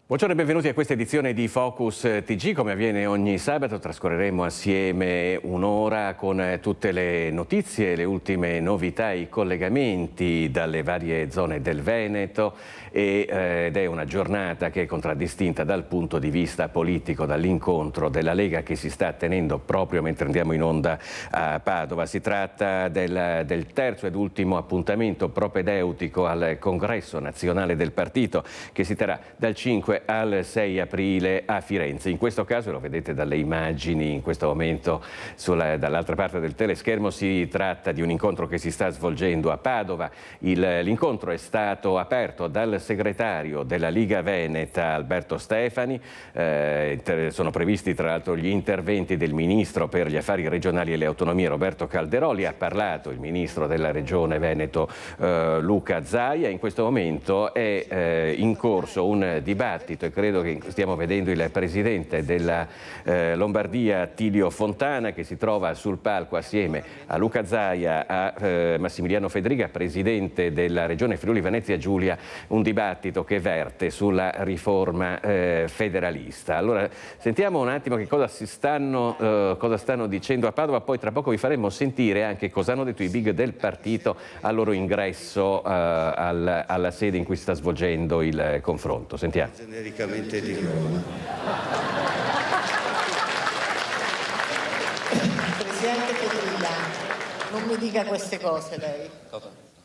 Buongiorno e benvenuti a questa edizione di Focus TG. Come avviene ogni sabato trascorreremo assieme un'ora con tutte le notizie, le ultime novità, i collegamenti dalle varie zone del Veneto ed è una giornata che è contraddistinta dal punto di vista politico dall'incontro della Lega che si sta tenendo proprio mentre andiamo in onda a Padova. Si tratta del terzo ed ultimo appuntamento propedeutico al Congresso Nazionale del Partito che si terrà dal 5 al 6 aprile a Firenze. In questo caso, lo vedete dalle immagini in questo momento dall'altra parte del teleschermo, si tratta di un incontro che si sta svolgendo a Padova. L'incontro è stato aperto dal segretario della Liga Veneta Alberto Stefani. Sono previsti tra l'altro gli interventi del ministro per gli affari regionali e le autonomie Roberto Calderoli. Ha parlato il ministro della regione Veneto Luca Zaia. In questo momento è in corso un dibattito e credo che stiamo vedendo il presidente della Lombardia Attilio Fontana che si trova sul palco assieme a Luca Zaia, a Massimiliano Fedriga, presidente della regione Friuli Venezia Giulia, un dibattito che verte sulla riforma federalista. Allora sentiamo un attimo che cosa stanno dicendo a Padova, poi tra poco vi faremo sentire anche cosa hanno detto i big del partito al loro ingresso alla sede in cui si sta svolgendo il confronto. Sentiamo. Genericamente di Roma. Presidente Fedriga, non mi dica queste cose lei.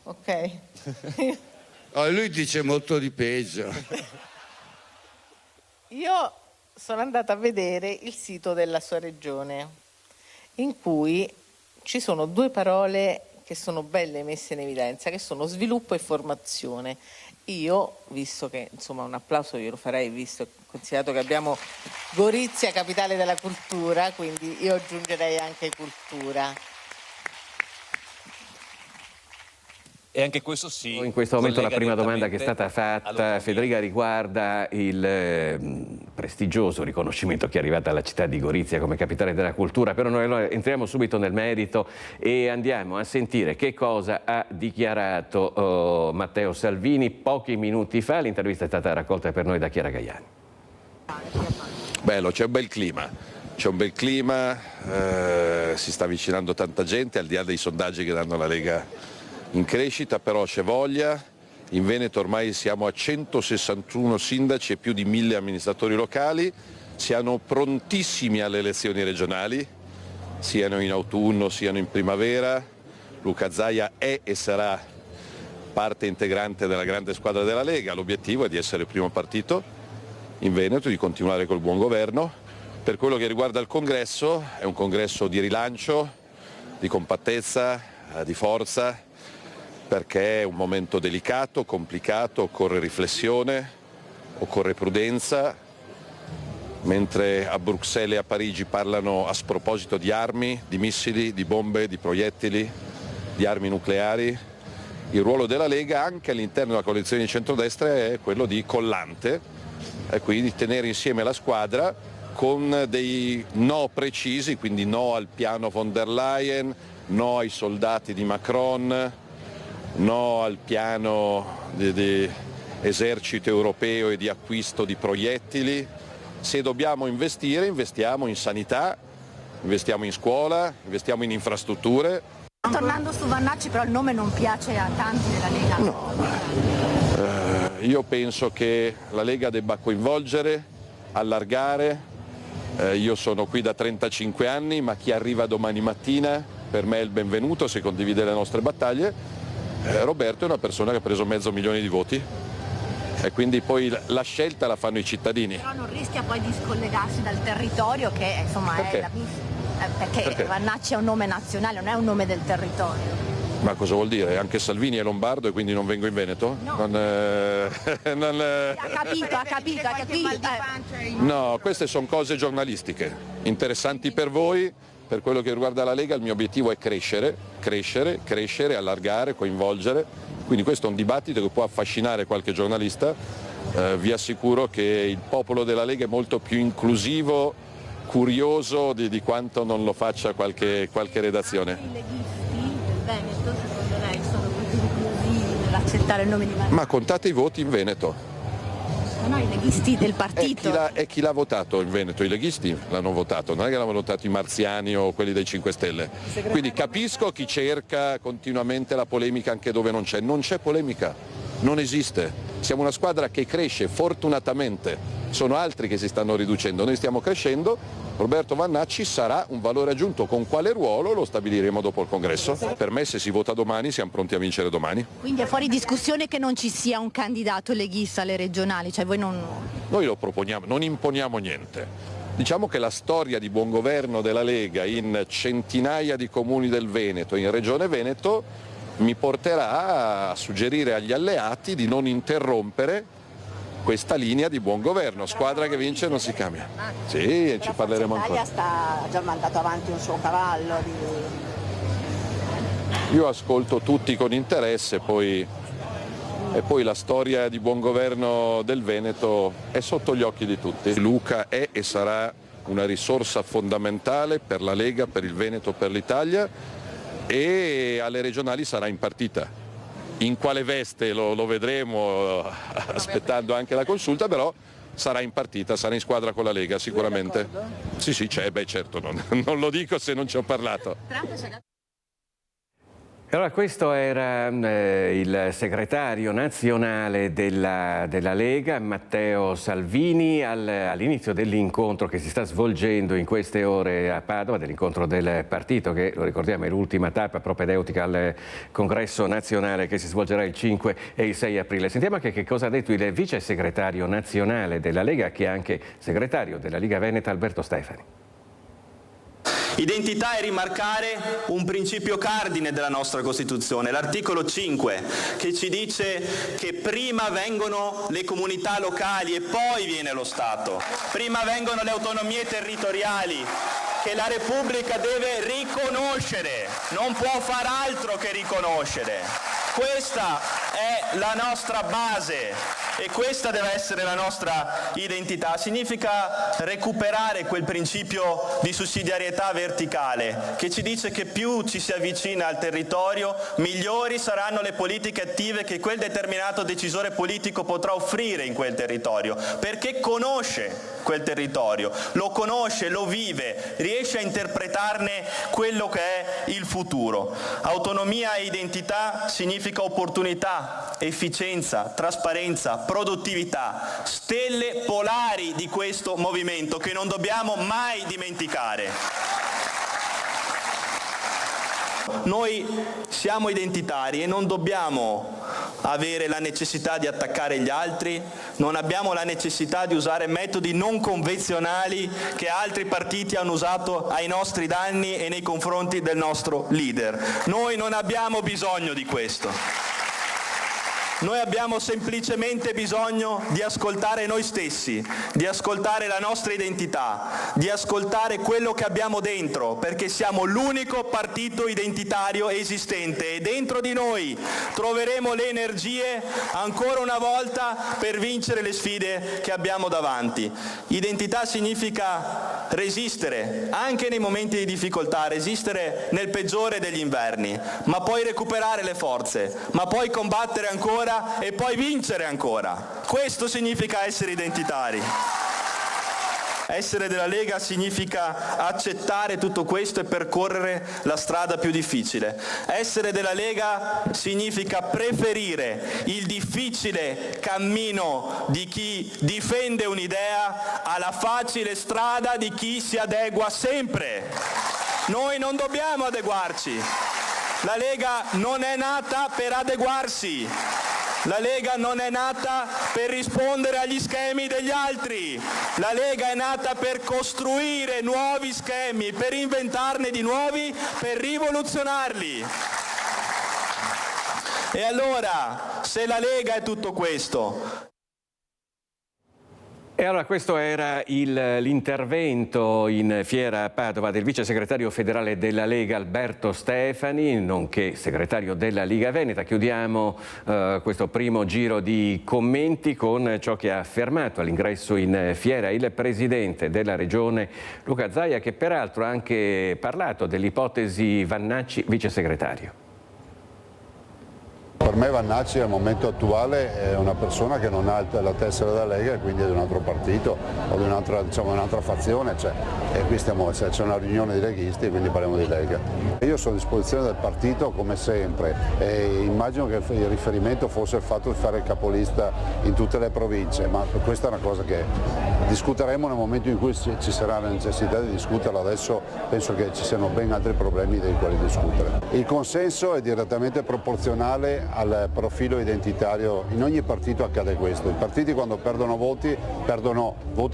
Ok? Oh, lui dice molto di peggio. Io sono andata a vedere il sito della sua regione, in cui ci sono due parole che sono belle messe in evidenza, che sono sviluppo e formazione. Io, visto che insomma un applauso io lo farei, visto considerato che abbiamo Gorizia, capitale della cultura, quindi io aggiungerei anche cultura. E anche questo sì. In questo momento la prima domanda che è stata fatta, Federica, riguarda il prestigioso riconoscimento che è arrivato alla città di Gorizia come capitale della cultura, però noi allora entriamo subito nel merito e andiamo a sentire che cosa ha dichiarato Matteo Salvini pochi minuti fa. L'intervista è stata raccolta per noi da Chiara Gaiani. Bello, c'è un bel clima. C'è un bel clima, si sta avvicinando tanta gente, al di là dei sondaggi che danno la Lega in crescita, però c'è voglia. In Veneto ormai siamo a 161 sindaci e più di 1000 amministratori locali, siamo prontissimi alle elezioni regionali, siano in autunno, siano in primavera. Luca Zaia è e sarà parte integrante della grande squadra della Lega, l'obiettivo è di essere il primo partito in Veneto, di continuare col buon governo. Per quello che riguarda il congresso, è un congresso di rilancio, di compattezza, di forza, perché è un momento delicato, complicato, occorre riflessione, occorre prudenza. Mentre a Bruxelles e a Parigi parlano a sproposito di armi, di missili, di bombe, di proiettili, di armi nucleari, il ruolo della Lega anche all'interno della coalizione di centrodestra è quello di collante, e quindi tenere insieme la squadra con dei no precisi, quindi no al piano von der Leyen, no ai soldati di Macron, no al piano di esercito europeo e di acquisto di proiettili. Se dobbiamo investire, investiamo in sanità, investiamo in scuola, investiamo in infrastrutture. Tornando su Vannacci, però il nome non piace a tanti della Lega. No, io penso che la Lega debba coinvolgere, allargare. Io sono qui da 35 anni, ma chi arriva domani mattina per me è il benvenuto se condivide le nostre battaglie. Roberto è una persona che ha preso 500.000 di voti e quindi poi la scelta la fanno i cittadini. Però non rischia poi di scollegarsi dal territorio che insomma Perché? è la perché Vannacci è un nome nazionale, non è un nome del territorio. Ma cosa vuol dire? Anche Salvini è lombardo e quindi non vengo in Veneto? No. Ha capito. No, queste sono cose giornalistiche, interessanti per voi. Per quello che riguarda la Lega il mio obiettivo è crescere, allargare, coinvolgere. Quindi questo è un dibattito che può affascinare qualche giornalista. Vi assicuro che il popolo della Lega è molto più inclusivo, curioso di quanto non lo faccia qualche redazione. I leghisti del Veneto, secondo lei, sono così inclusivi nell'accettare il nome di Vannacci? Ma contate i voti in Veneto. No, i leghisti del partito. E chi l'ha votato in Veneto? I leghisti l'hanno votato, non è che l'hanno votato i marziani o quelli dei 5 Stelle. Quindi capisco chi cerca continuamente la polemica anche dove non c'è. Non c'è polemica, non esiste. Siamo una squadra che cresce, fortunatamente. Sono altri che si stanno riducendo, noi stiamo crescendo. Roberto Vannacci sarà un valore aggiunto, con quale ruolo lo stabiliremo dopo il congresso. Per me se si vota domani siamo pronti a vincere domani. Quindi è fuori discussione che non ci sia un candidato leghista alle regionali, cioè voi non... Noi lo proponiamo, non imponiamo niente. Diciamo che la storia di buon governo della Lega in centinaia di comuni del Veneto, in Regione Veneto, mi porterà a suggerire agli alleati di non interrompere questa linea di buon governo. Squadra che vince non si cambia. Sì, ci parleremo ancora. Ha già mandato avanti un suo cavallo. Io ascolto tutti con interesse, e poi la storia di buon governo del Veneto è sotto gli occhi di tutti. Luca è e sarà una risorsa fondamentale per la Lega, per il Veneto, per l'Italia, e alle regionali sarà in partita. In quale veste lo vedremo aspettando anche la consulta, però sarà in partita, sarà in squadra con la Lega sicuramente. Sì, c'è, certo, non lo dico se non ci ho parlato. Allora, questo era il segretario nazionale della Lega, Matteo Salvini, all'inizio dell'incontro che si sta svolgendo in queste ore a Padova, dell'incontro del partito che, lo ricordiamo, è l'ultima tappa propedeutica al congresso nazionale che si svolgerà il 5 e il 6 aprile. Sentiamo anche che cosa ha detto il vice segretario nazionale della Lega, che è anche segretario della Liga Veneta, Alberto Stefani. Identità è rimarcare un principio cardine della nostra Costituzione, l'articolo 5, che ci dice che prima vengono le comunità locali e poi viene lo Stato, prima vengono le autonomie territoriali che la Repubblica deve riconoscere, non può far altro che riconoscere. Questa è la nostra base e questa deve essere la nostra identità. Significa recuperare quel principio di sussidiarietà verticale che ci dice che più ci si avvicina al territorio, migliori saranno le politiche attive che quel determinato decisore politico potrà offrire in quel territorio, perché conosce quel territorio, lo conosce, lo vive, riesce a interpretarne quello che è il futuro. Autonomia e identità significa opportunità, efficienza, trasparenza, produttività, stelle polari di questo movimento che non dobbiamo mai dimenticare. Noi siamo identitari e non dobbiamo avere la necessità di attaccare gli altri, non abbiamo la necessità di usare metodi non convenzionali che altri partiti hanno usato ai nostri danni e nei confronti del nostro leader. Noi non abbiamo bisogno di questo. Noi abbiamo semplicemente bisogno di ascoltare noi stessi, di ascoltare la nostra identità, di ascoltare quello che abbiamo dentro, perché siamo l'unico partito identitario esistente e dentro di noi troveremo le energie ancora una volta per vincere le sfide che abbiamo davanti. Identità significa resistere anche nei momenti di difficoltà, resistere nel peggiore degli inverni, ma poi recuperare le forze, ma poi combattere ancora e poi vincere ancora. Questo significa essere identitari. Essere della Lega significa accettare tutto questo e percorrere la strada più difficile. Essere della Lega significa preferire il difficile cammino di chi difende un'idea alla facile strada di chi si adegua sempre. Noi non dobbiamo adeguarci. La Lega non è nata per adeguarsi. La Lega non è nata per rispondere agli schemi degli altri. La Lega è nata per costruire nuovi schemi, per inventarne di nuovi, per rivoluzionarli. E allora, se la Lega è tutto questo... E allora questo era l'intervento in Fiera a Padova del vice segretario federale della Lega Alberto Stefani, nonché segretario della Liga Veneta. Chiudiamo questo primo giro di commenti con ciò che ha affermato all'ingresso in Fiera il presidente della regione Luca Zaia, che peraltro ha anche parlato dell'ipotesi Vannacci vice segretario. Per me Vannacci al momento attuale è una persona che non ha la tessera della Lega e quindi è di un altro partito o di un'altra fazione, e qui c'è una riunione di leghisti e quindi parliamo di Lega. Io sono a disposizione del partito come sempre e immagino che il riferimento fosse il fatto di fare il capolista in tutte le province, ma questa è una cosa che discuteremo nel momento in cui ci sarà la necessità di discuterlo. Adesso penso che ci siano ben altri problemi dei quali discutere. Il consenso è direttamente proporzionale al profilo identitario. In ogni partito accade questo, i partiti quando perdono voti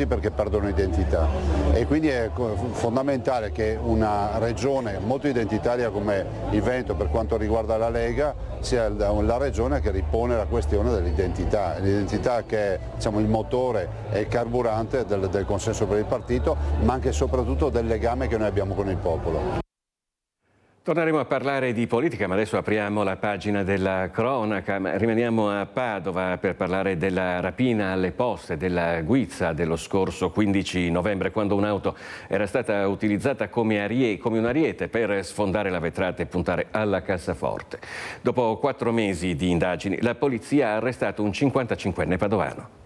perché perdono identità e quindi è fondamentale che una regione molto identitaria come il Veneto per quanto riguarda la Lega sia la regione che ripone la questione l'identità che è il motore e il carburante del consenso per il partito, ma anche e soprattutto del legame che noi abbiamo con il popolo. Torneremo a parlare di politica, ma adesso apriamo la pagina della cronaca. Rimaniamo a Padova per parlare della rapina alle poste della Guizza dello scorso 15 novembre, quando un'auto era stata utilizzata come un ariete per sfondare la vetrata e puntare alla cassaforte. Dopo 4 mesi di indagini, la polizia ha arrestato un 55enne padovano.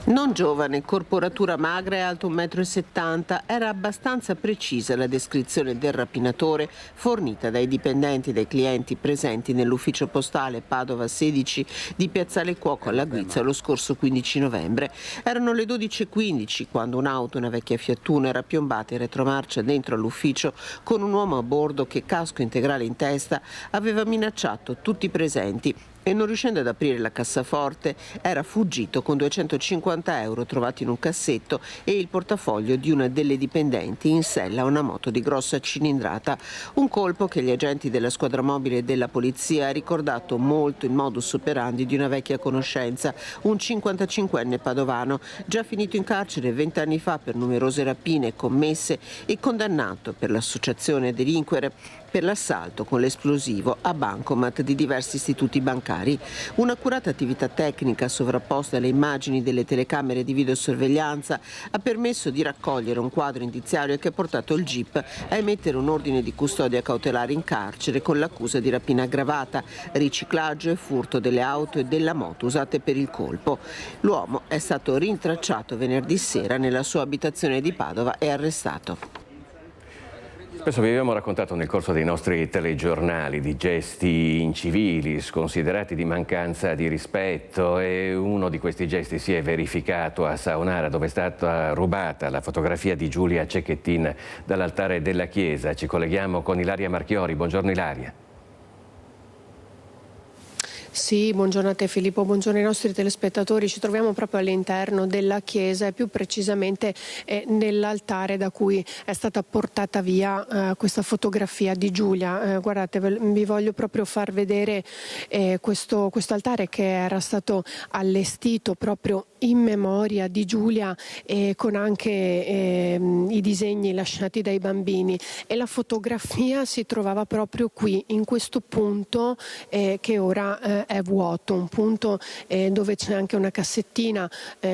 Non giovane, corporatura magra e alto 1,70 m, era abbastanza precisa la descrizione del rapinatore fornita dai dipendenti e dai clienti presenti nell'ufficio postale Padova 16 di Piazzale Cuoco alla Guizza lo scorso 15 novembre. Erano le 12:15 quando un'auto, una vecchia Fiat Uno, era piombata in retromarcia dentro all'ufficio con un uomo a bordo che, casco integrale in testa, aveva minacciato tutti i presenti e, non riuscendo ad aprire la cassaforte, era fuggito con 250 euro trovati in un cassetto e il portafoglio di una delle dipendenti in sella a una moto di grossa cilindrata. Un colpo che gli agenti della squadra mobile della polizia ha ricordato molto il modus operandi di una vecchia conoscenza, un 55enne padovano, già finito in carcere 20 anni fa per numerose rapine commesse e condannato per l'associazione a delinquere, per l'assalto con l'esplosivo a bancomat di diversi istituti bancari. Un'accurata attività tecnica sovrapposta alle immagini delle telecamere di videosorveglianza ha permesso di raccogliere un quadro indiziario che ha portato il GIP a emettere un ordine di custodia cautelare in carcere con l'accusa di rapina aggravata, riciclaggio e furto delle auto e della moto usate per il colpo. L'uomo è stato rintracciato venerdì sera nella sua abitazione di Padova e arrestato. Spesso vi abbiamo raccontato nel corso dei nostri telegiornali di gesti incivili, sconsiderati di mancanza di rispetto, e uno di questi gesti si è verificato a Saonara, dove è stata rubata la fotografia di Giulia Cecchettin dall'altare della chiesa. Ci colleghiamo con Ilaria Marchiori. Buongiorno Ilaria. Sì, buongiorno a te Filippo, buongiorno ai nostri telespettatori. Ci troviamo proprio all'interno della chiesa e più precisamente nell'altare da cui è stata portata via questa fotografia di Giulia. Guardate, vi voglio proprio far vedere questo altare che era stato allestito proprio in memoria di Giulia, con anche i disegni lasciati dai bambini, e la fotografia si trovava proprio qui, in questo punto che ora è vuoto, un punto dove c'è anche una cassettina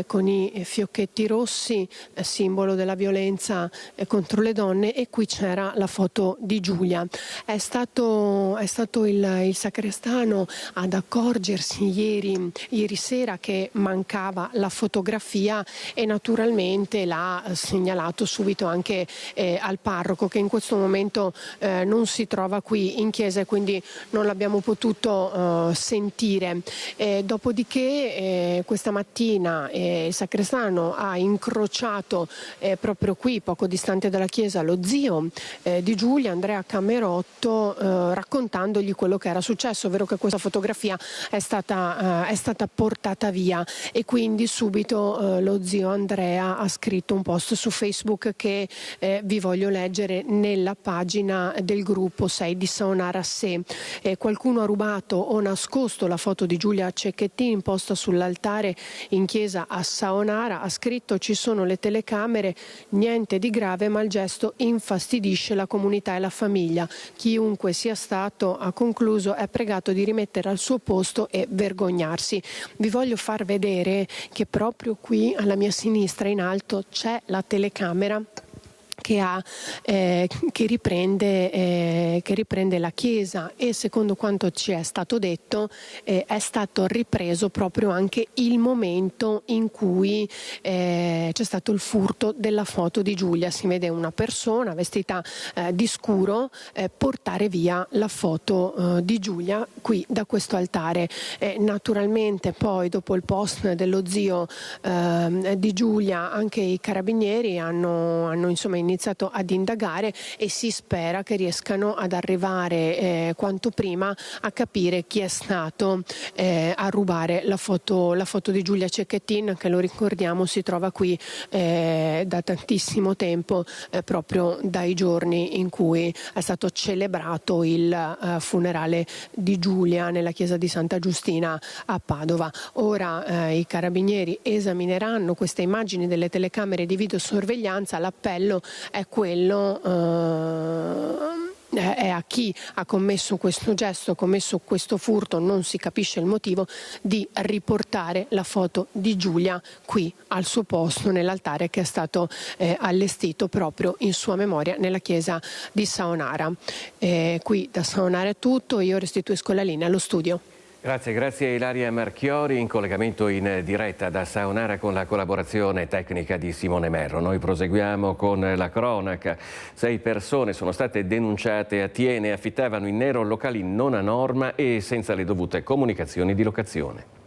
con i fiocchetti rossi, simbolo della violenza contro le donne, e qui c'era la foto di Giulia. È stato il sacrestano ad accorgersi ieri sera che mancava la fotografia e naturalmente l'ha segnalato subito anche al parroco, che in questo momento non si trova qui in chiesa e quindi non l'abbiamo potuto sentire. Dopodiché questa mattina il sacrestano ha incrociato proprio qui, poco distante dalla chiesa, lo zio di Giulia, Andrea Camerotto, raccontandogli quello che era successo, ovvero che questa fotografia è stata portata via, e quindi subito lo zio Andrea ha scritto un post su Facebook che vi voglio leggere nella pagina del gruppo 6 di Saonara Se. Qualcuno ha rubato o nascosto la foto di Giulia Cecchettin posta sull'altare in chiesa a Saonara. Ha scritto: ci sono le telecamere, niente di grave, ma il gesto infastidisce la comunità e la famiglia. Chiunque sia stato, ha concluso, è pregato di rimettere al suo posto e vergognarsi. Vi voglio far vedere che proprio qui alla mia sinistra in alto c'è la telecamera che riprende la chiesa, e secondo quanto ci è stato detto è stato ripreso proprio anche il momento in cui c'è stato il furto della foto di Giulia. Si vede una persona vestita di scuro portare via la foto di Giulia qui da questo altare. Naturalmente poi, dopo il post dello zio di Giulia, anche i carabinieri hanno insomma iniziato ad indagare e si spera che riescano ad arrivare quanto prima a capire chi è stato a rubare la foto di Giulia Cecchettin, che, lo ricordiamo, si trova qui da tantissimo tempo, proprio dai giorni in cui è stato celebrato il funerale di Giulia nella chiesa di Santa Giustina a Padova. Ora i carabinieri esamineranno queste immagini delle telecamere di videosorveglianza. L'appello è quello è a chi ha commesso questo gesto, commesso questo furto, non si capisce il motivo, di riportare la foto di Giulia qui al suo posto, nell'altare che è stato allestito proprio in sua memoria nella chiesa di Saonara. Qui da Saonara è tutto, io restituisco la linea allo studio. Grazie a Ilaria Marchiori, in collegamento in diretta da Saonara con la collaborazione tecnica di Simone Merro. Noi proseguiamo con la cronaca. 6 persone sono state denunciate a Thiene, affittavano in nero locali non a norma e senza le dovute comunicazioni di locazione.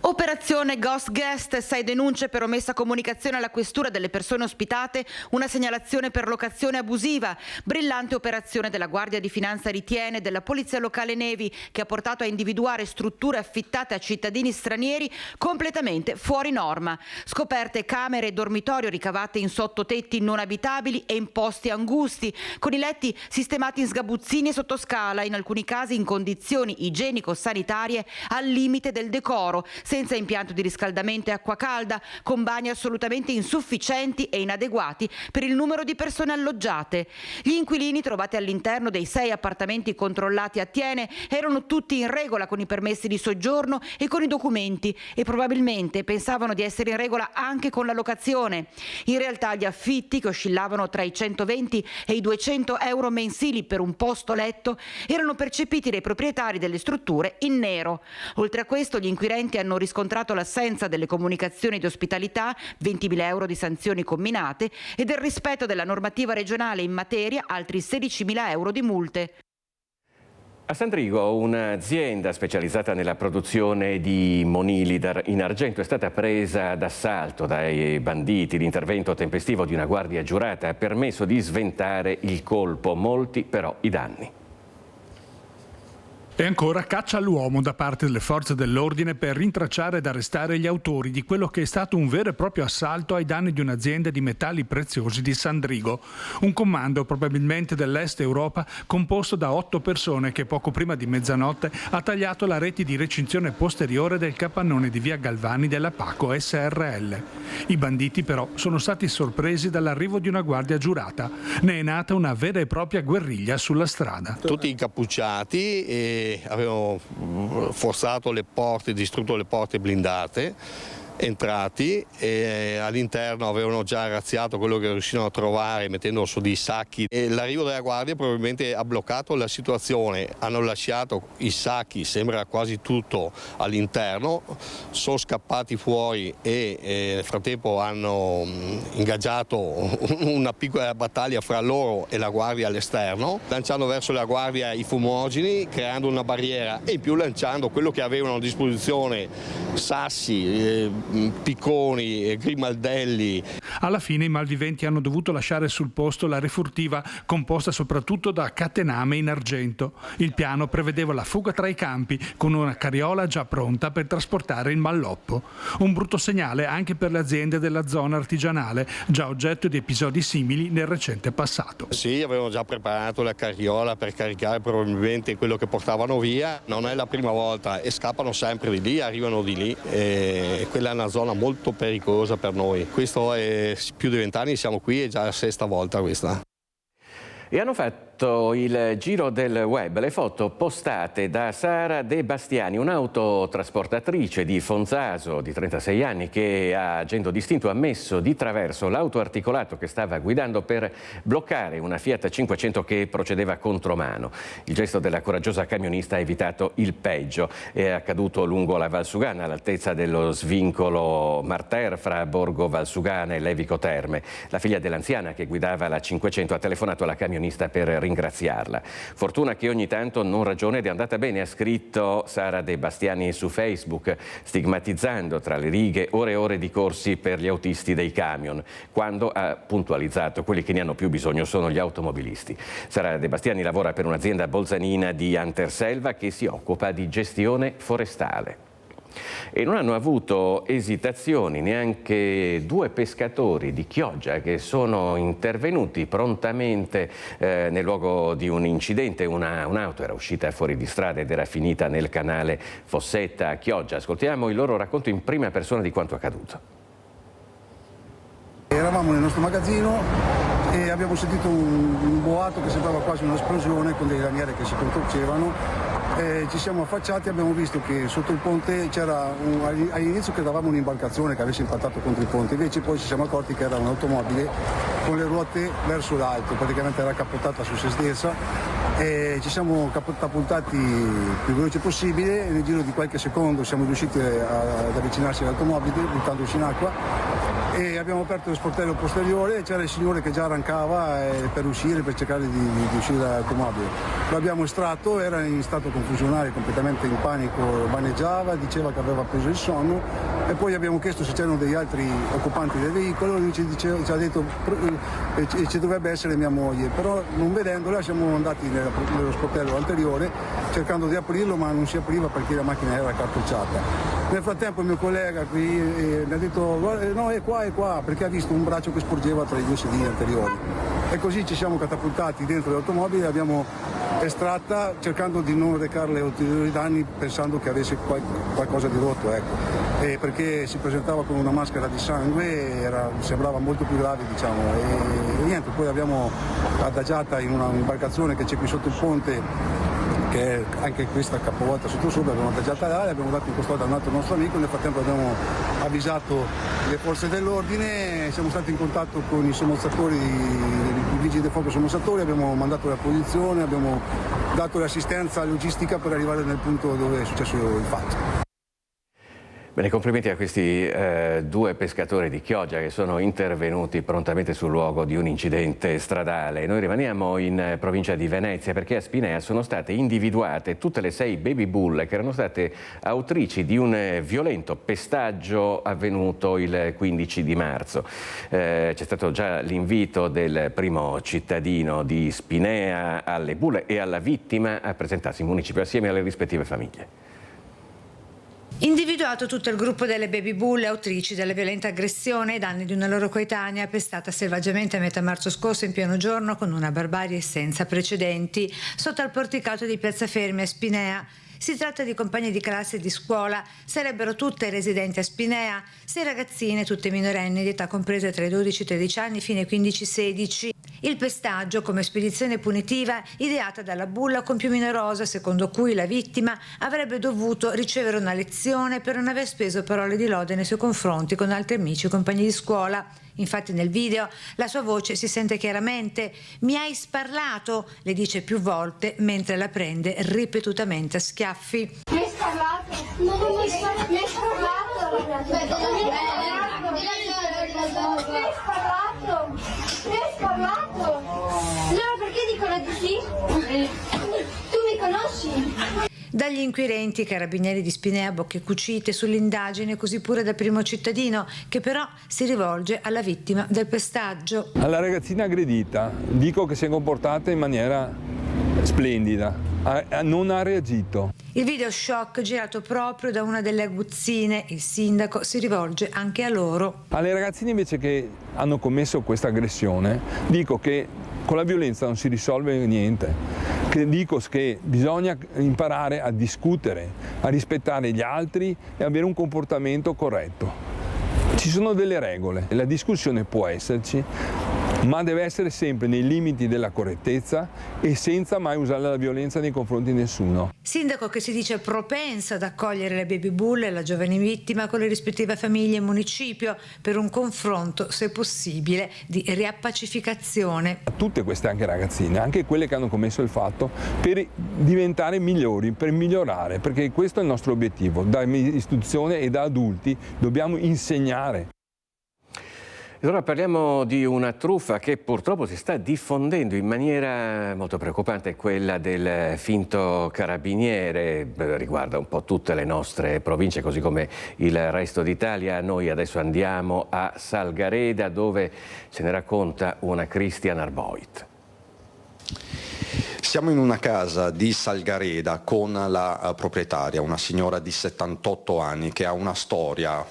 Operazione Ghost Guest, 6 denunce per omessa comunicazione alla questura delle persone ospitate, una segnalazione per locazione abusiva. Brillante operazione della Guardia di Finanza di Thiene e della Polizia Locale Nevi, che ha portato a individuare strutture affittate a cittadini stranieri completamente fuori norma. Scoperte camere e dormitorio ricavate in sottotetti non abitabili e in posti angusti, con i letti sistemati in sgabuzzini e sottoscala, in alcuni casi in condizioni igienico-sanitarie al limite del decoro, senza impianto di riscaldamento e acqua calda, con bagni assolutamente insufficienti e inadeguati per il numero di persone alloggiate. Gli inquilini trovati all'interno dei 6 appartamenti controllati a Thiene erano tutti in regola con i permessi di soggiorno e con i documenti, e probabilmente pensavano di essere in regola anche con la locazione. In realtà gli affitti, che oscillavano tra i 120 e i 200 euro mensili per un posto letto, erano percepiti dai proprietari delle strutture in nero. Oltre a questo, gli inquirenti hanno riscontrato l'assenza delle comunicazioni di ospitalità, 20.000 euro di sanzioni comminate, e del rispetto della normativa regionale in materia, altri 16.000 euro di multe. A Sandrigo un'azienda specializzata nella produzione di monili in argento è stata presa d'assalto dai banditi. L'intervento tempestivo di una guardia giurata ha permesso di sventare il colpo, molti però i danni. E ancora caccia all'uomo da parte delle forze dell'ordine per rintracciare ed arrestare gli autori di quello che è stato un vero e proprio assalto ai danni di un'azienda di metalli preziosi di Sandrigo. Un comando probabilmente dell'Est Europa composto da 8 persone che poco prima di mezzanotte ha tagliato la rete di recinzione posteriore del capannone di via Galvani della Paco SRL. I banditi però sono stati sorpresi dall'arrivo di una guardia giurata. Ne è nata una vera e propria guerriglia sulla strada. Tutti incappucciati e avevano forzato le porte, distrutto le porte blindate, entrati, e all'interno avevano già razziato quello che riuscivano a trovare mettendo su dei sacchi, e l'arrivo della guardia probabilmente ha bloccato la situazione. Hanno lasciato i sacchi, sembra quasi tutto, all'interno, sono scappati fuori e nel frattempo hanno ingaggiato una piccola battaglia fra loro e la guardia all'esterno, lanciando verso la guardia i fumogeni, creando una barriera e in più lanciando quello che avevano a disposizione: sassi, picconi, grimaldelli. Alla fine i malviventi hanno dovuto lasciare sul posto la refurtiva, composta soprattutto da catename in argento. Il piano prevedeva la fuga tra i campi con una carriola già pronta per trasportare il malloppo. Un brutto segnale anche per le aziende della zona artigianale, già oggetto di episodi simili nel recente passato. Sì, avevano già preparato la carriola per caricare probabilmente quello che portavano via. Non è la prima volta e scappano sempre di lì, arrivano di lì. Quella è una zona molto pericolosa per noi. Questo è più di 20 anni, siamo qui, è già la 6ª volta questa. E hanno fatto fatto il giro del web le foto postate da Sara De Bastiani, un'autotrasportatrice di Fonzaso di 36 anni che a agendo distinto ha messo di traverso l'auto articolato che stava guidando per bloccare una Fiat 500 che procedeva contromano. Il gesto della coraggiosa camionista ha evitato il peggio. È accaduto lungo la Valsugana, all'altezza dello svincolo Marter fra Borgo Valsugana e Levico Terme. La figlia dell'anziana che guidava la 500 ha telefonato alla camionista per ringraziarla. Fortuna che ogni tanto non ragiona ed è andata bene, ha scritto Sara De Bastiani su Facebook, stigmatizzando tra le righe ore e ore di corsi per gli autisti dei camion, quando ha puntualizzato quelli che ne hanno più bisogno sono gli automobilisti. Sara De Bastiani lavora per un'azienda bolzanina di Anterselva che si occupa di gestione forestale. E non hanno avuto esitazioni neanche due pescatori di Chioggia che sono intervenuti prontamente nel luogo di un incidente. Un'auto era uscita fuori di strada ed era finita nel canale Fossetta a Chioggia. Ascoltiamo il loro racconto in prima persona di quanto accaduto. Eravamo nel nostro magazzino e abbiamo sentito un boato che sembrava quasi un'esplosione con delle lamiere che si contorcevano. Ci siamo affacciati e abbiamo visto che sotto il ponte c'era all'inizio credevamo un'imbarcazione che avesse impattato contro il ponte, invece poi ci siamo accorti che era un'automobile con le ruote verso l'alto, praticamente era capotata su se stessa e ci siamo catapultati il più veloce possibile e nel giro di qualche secondo siamo riusciti ad avvicinarsi all'automobile buttandoci in acqua e abbiamo aperto lo sportello posteriore e c'era il signore che già arrancava per uscire, per cercare di uscire dall'automobile. Lo abbiamo estratto, era in stato confusionale, completamente in panico, vaneggiava, diceva che aveva preso il sonno e poi abbiamo chiesto se c'erano degli altri occupanti del veicolo, lui ci ha detto ci dovrebbe essere mia moglie, però non vedendola siamo andati nello sportello anteriore cercando di aprirlo ma non si apriva perché la macchina era cartocciata. Nel frattempo il mio collega qui mi ha detto no è qua, perché ha visto un braccio che sporgeva tra i due sedili anteriori. E così ci siamo catapultati dentro l'automobile e l'abbiamo estratta cercando di non recarle ulteriori danni pensando che avesse qualcosa di rotto, ecco. E perché si presentava con una maschera di sangue, sembrava molto più grave, diciamo. E niente, poi l'abbiamo adagiata in un'imbarcazione che c'è qui sotto il ponte, che è anche questa capovolta sotto sopra, abbiamo adagiata là, abbiamo dato in custode a un altro nostro amico, nel frattempo abbiamo avvisato le forze dell'ordine, siamo stati in contatto con i sommozzatori, i vigili del fuoco sommozzatori, abbiamo mandato la posizione, abbiamo dato l'assistenza logistica per arrivare nel punto dove è successo il fatto. Bene, complimenti a questi due pescatori di Chioggia che sono intervenuti prontamente sul luogo di un incidente stradale. Noi rimaniamo in provincia di Venezia perché a Spinea sono state individuate tutte le 6 baby bull che erano state autrici di un violento pestaggio avvenuto il 15 di marzo. C'è stato già l'invito del primo cittadino di Spinea alle bulle e alla vittima a presentarsi in municipio assieme alle rispettive famiglie. Individuato tutto il gruppo delle baby bull autrici della violenta aggressione ai danni di una loro coetanea pestata selvaggiamente a metà marzo scorso in pieno giorno con una barbarie senza precedenti sotto al porticato di Piazza Fermi a Spinea. Si tratta di compagni di classe e di scuola, sarebbero tutte residenti a Spinea, 6 ragazzine, tutte minorenni di età compresa tra i 12 e i 13 anni fino ai 15-16. Il pestaggio come spedizione punitiva ideata dalla bulla con piumino rosa, secondo cui la vittima avrebbe dovuto ricevere una lezione per non aver speso parole di lode nei suoi confronti con altri amici e compagni di scuola. Infatti nel video la sua voce si sente chiaramente. Mi hai sparlato, le dice più volte mentre la prende ripetutamente a schiaffi. Mi hai sparlato? Non mi hai sparlato? Mi hai sparlato? Mi hai sparlato? Allora perché dicono di sì? Tu mi conosci? Dagli inquirenti i carabinieri di Spinea bocche cucite sull'indagine, così pure dal primo cittadino che però si rivolge alla vittima del pestaggio. Alla ragazzina aggredita dico che si è comportata in maniera splendida, non ha reagito. Il video shock girato proprio da una delle aguzzine, il sindaco si rivolge anche a loro. Alle ragazzine invece che hanno commesso questa aggressione dico che con la violenza non si risolve niente. Dico che bisogna imparare a discutere, a rispettare gli altri e avere un comportamento corretto. Ci sono delle regole, la discussione può esserci, ma deve essere sempre nei limiti della correttezza e senza mai usare la violenza nei confronti di nessuno. Sindaco che si dice propenso ad accogliere le baby bull e la giovane vittima con le rispettive famiglie e municipio per un confronto, se possibile, di riappacificazione. Tutte queste anche ragazzine, anche quelle che hanno commesso il fatto, per diventare migliori, per migliorare, perché questo è il nostro obiettivo. Da istituzione e da adulti dobbiamo insegnare. Ora parliamo di una truffa che purtroppo si sta diffondendo in maniera molto preoccupante, quella del finto carabiniere. Riguarda un po' tutte le nostre province, così come il resto d'Italia. Noi adesso andiamo a Salgareda, dove ce ne racconta una Christian Arboit. Siamo in una casa di Salgareda con la proprietaria, una signora di 78 anni che ha una storia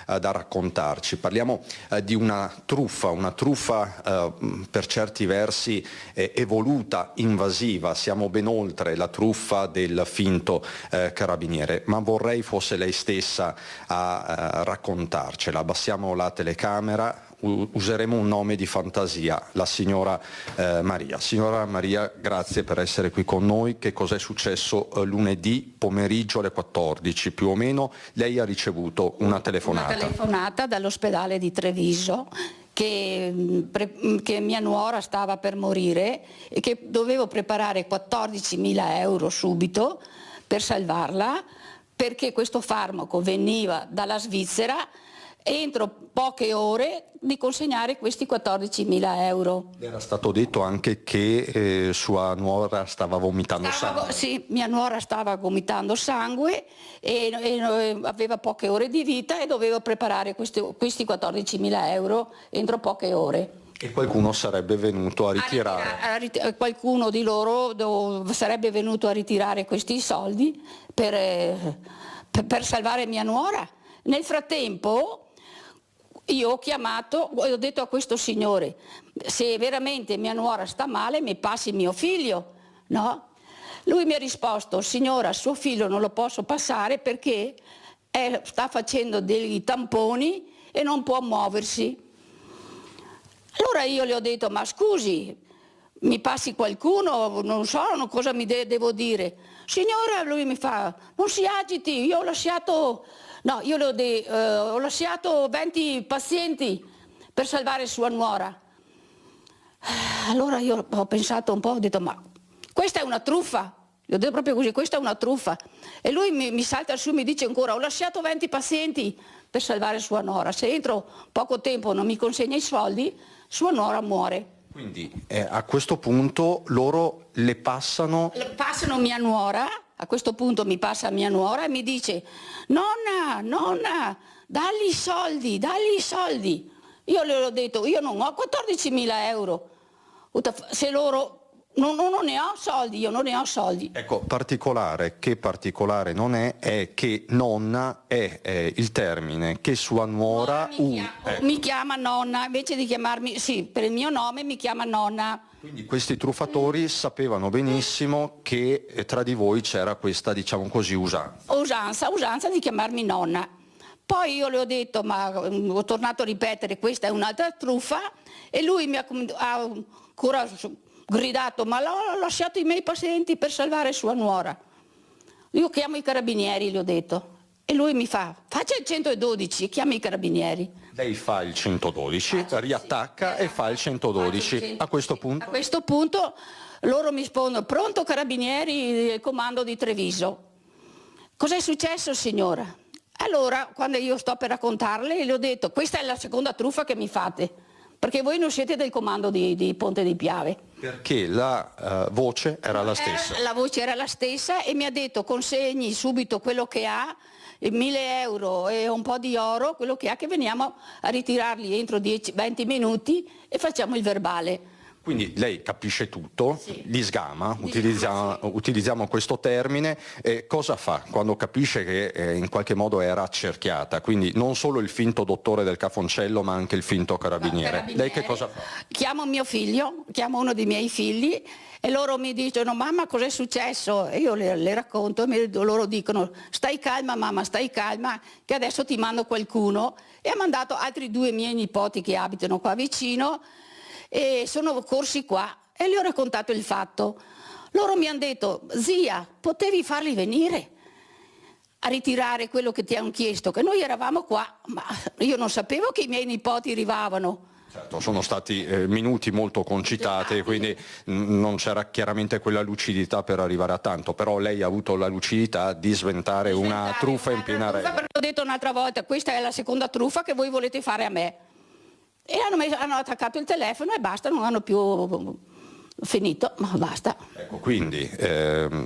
da raccontarci. Parliamo di una truffa per certi versi evoluta, invasiva. Siamo ben oltre la truffa del finto carabiniere, ma vorrei fosse lei stessa a raccontarcela. Abbassiamo la telecamera. Useremo un nome di fantasia, la signora Maria. Signora Maria, grazie per essere qui con noi. Che cos'è successo lunedì pomeriggio alle 14 più o meno? Lei ha ricevuto una telefonata. Una telefonata dall'ospedale di Treviso che mia nuora stava per morire e che dovevo preparare 14.000 euro subito per salvarla, perché questo farmaco veniva dalla Svizzera. Entro poche ore di consegnare questi 14.000 euro. Era stato detto anche che sua nuora stava vomitando sangue. Sì, mia nuora stava vomitando sangue e aveva poche ore di vita e dovevo preparare questi 14.000 euro entro poche ore. E qualcuno sarebbe venuto a ritirare. Qualcuno di loro sarebbe venuto a ritirare questi soldi per salvare mia nuora. Nel frattempo io ho chiamato e ho detto a questo signore: se veramente mia nuora sta male mi passi mio figlio, no? Lui mi ha risposto: signora, suo figlio non lo posso passare perché sta facendo degli tamponi e non può muoversi. Allora io le ho detto: ma scusi, mi passi qualcuno, non so cosa mi devo dire. Signora, lui mi fa: non si agiti, io ho lasciato... No, io ho lasciato 20 pazienti per salvare sua nuora. Allora io ho pensato un po', ho detto: ma questa è una truffa. Gli ho detto proprio così: questa è una truffa. E lui mi salta su e mi dice ancora: ho lasciato 20 pazienti per salvare sua nuora. Se entro poco tempo non mi consegna i soldi, sua nuora muore. Quindi a questo punto loro le passano... Passano mia nuora. A questo punto mi passa mia nuora e mi dice: nonna, dagli i soldi. Io le ho detto: io non ho 14.000 euro. Se loro... Non ne ho soldi, io non ne ho soldi. Ecco, che particolare non è che nonna è il termine che sua nuora... Mi chiama nonna, invece di chiamarmi... Sì, per il mio nome mi chiama nonna. Quindi questi truffatori sapevano benissimo che tra di voi c'era questa, diciamo così, usanza di chiamarmi nonna. Poi io le ho detto, ma ho tornato a ripetere: questa è un'altra truffa, e lui mi ha ancora gridato: ma ho lasciato i miei pazienti per salvare sua nuora. Io chiamo i carabinieri, gli ho detto. E lui mi faccia il 112, chiami i carabinieri. Lei fa il 112, riattacca e fa il 112. A questo punto loro mi rispondono: pronto carabinieri, il comando di Treviso. Cos'è successo, signora? Allora, quando io sto per raccontarle, le ho detto: questa è la seconda truffa che mi fate, perché voi non siete del comando di Ponte di Piave. Perché la voce era la stessa. La voce era la stessa e mi ha detto: consegni subito quello che ha, 1.000 euro e un po' di oro, quello che ha, che veniamo a ritirarli entro 20 minuti e facciamo il verbale. Quindi lei capisce tutto, sì. Li sgama, utilizziamo questo termine. Cosa fa quando capisce che in qualche modo era accerchiata? Quindi non solo il finto dottore del Cafoncello, ma anche il finto carabiniere. Lei che cosa fa? Chiamo mio figlio, chiamo uno dei miei figli e loro mi dicono: mamma, cos'è successo? E io le racconto e loro dicono: stai calma mamma, stai calma, che adesso ti mando qualcuno. E ha mandato altri 2 miei nipoti che abitano qua vicino. e sono corsi qua e gli ho raccontato il fatto. Loro mi hanno detto: zia, potevi farli venire a ritirare quello che ti hanno chiesto, che noi eravamo qua, ma io non sapevo che i miei nipoti arrivavano. Certo, sono stati minuti molto concitati, quindi non c'era chiaramente quella lucidità per arrivare a tanto, però lei ha avuto la lucidità di sventare una truffa in piena regola. Ho detto un'altra volta: questa è la seconda truffa che voi volete fare a me. E hanno attaccato il telefono e basta, non hanno più finito, ma basta. Ecco, quindi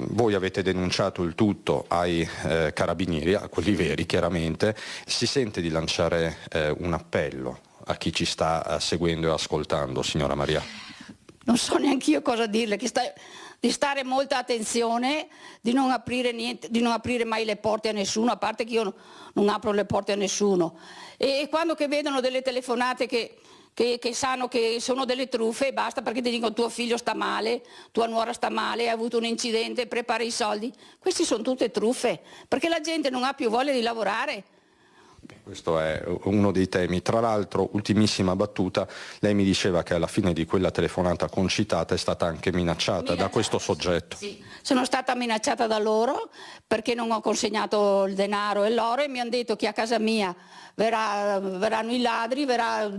voi avete denunciato il tutto ai carabinieri, a quelli veri chiaramente. Si sente di lanciare un appello a chi ci sta seguendo e ascoltando, signora Maria? Non so neanche io cosa dirle, di stare molta attenzione, di non aprire niente, di non aprire mai le porte a nessuno, a parte che io non apro le porte a nessuno. E quando che vedono delle telefonate che sanno che sono delle truffe, basta, perché ti dicono: tuo figlio sta male, tua nuora sta male, ha avuto un incidente, prepara i soldi. Questi sono tutte truffe, perché la gente non ha più voglia di lavorare. Questo è uno dei temi. Tra l'altro, ultimissima battuta, lei mi diceva che alla fine di quella telefonata concitata è stata anche minacciata da questo soggetto. Sì, sono stata minacciata da loro perché non ho consegnato il denaro e l'oro, e mi hanno detto che a casa mia verranno i ladri, verrà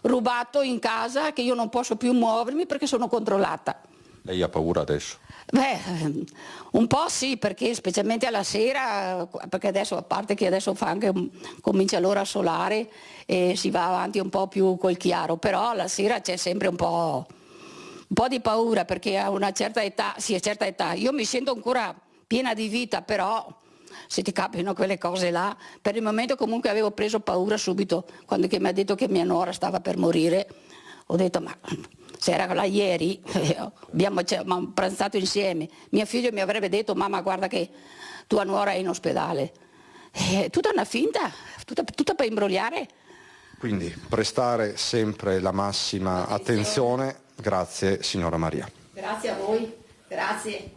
rubato in casa, che io non posso più muovermi perché sono controllata. Lei ha paura adesso? Beh, un po' sì, perché specialmente alla sera, perché adesso, a parte che adesso fa anche, comincia l'ora solare e si va avanti un po' più col chiaro, però alla sera c'è sempre un po' di paura, perché a una certa età, sì, a certa età, io mi sento ancora piena di vita, però se ti capitano quelle cose là, per il momento comunque avevo preso paura subito, quando che mi ha detto che mia nuora stava per morire, ho detto: ma se era là ieri, abbiamo pranzato insieme, mio figlio mi avrebbe detto: mamma, guarda che tua nuora è in ospedale. Tutta una finta, tutta per imbrogliare. Quindi prestare sempre la massima attenzione. Grazie signora Maria. Grazie a voi, grazie.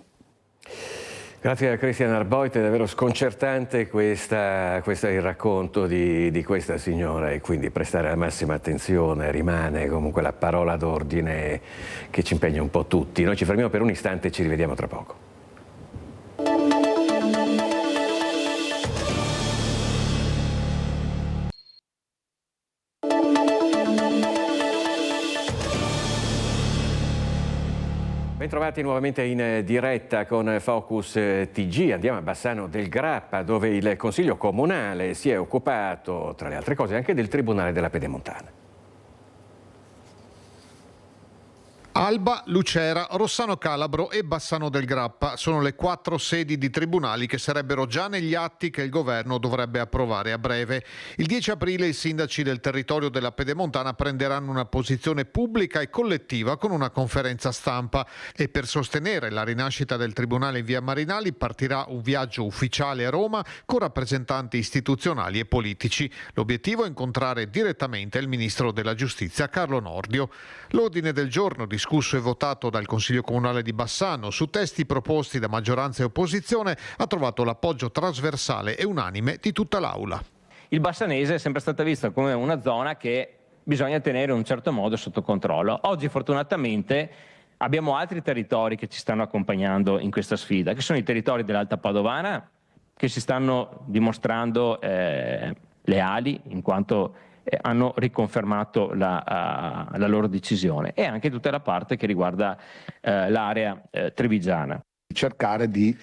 Grazie a Cristian Arboit, è davvero sconcertante questo è il racconto di questa signora, e quindi prestare la massima attenzione rimane comunque la parola d'ordine che ci impegna un po' tutti. Noi ci fermiamo per un istante e ci rivediamo tra poco. Bentrovati nuovamente in diretta con Focus TG. Andiamo a Bassano del Grappa, dove il Consiglio Comunale si è occupato, tra le altre cose, anche del Tribunale della Pedemontana. Alba, Lucera, Rossano Calabro e Bassano del Grappa sono le 4 sedi di tribunali che sarebbero già negli atti che il governo dovrebbe approvare a breve. Il 10 aprile i sindaci del territorio della Pedemontana prenderanno una posizione pubblica e collettiva con una conferenza stampa, e per sostenere la rinascita del tribunale in via Marinali partirà un viaggio ufficiale a Roma con rappresentanti istituzionali e politici. L'obiettivo è incontrare direttamente il ministro della Giustizia Carlo Nordio. L'ordine del giorno discusso e votato dal Consiglio Comunale di Bassano su testi proposti da maggioranza e opposizione ha trovato l'appoggio trasversale e unanime di tutta l'Aula. Il bassanese è sempre stata vista come una zona che bisogna tenere in un certo modo sotto controllo. Oggi fortunatamente abbiamo altri territori che ci stanno accompagnando in questa sfida, che sono i territori dell'Alta Padovana, che si stanno dimostrando leali in quanto hanno riconfermato la loro decisione, e anche tutta la parte che riguarda l'area trevigiana. Cercare di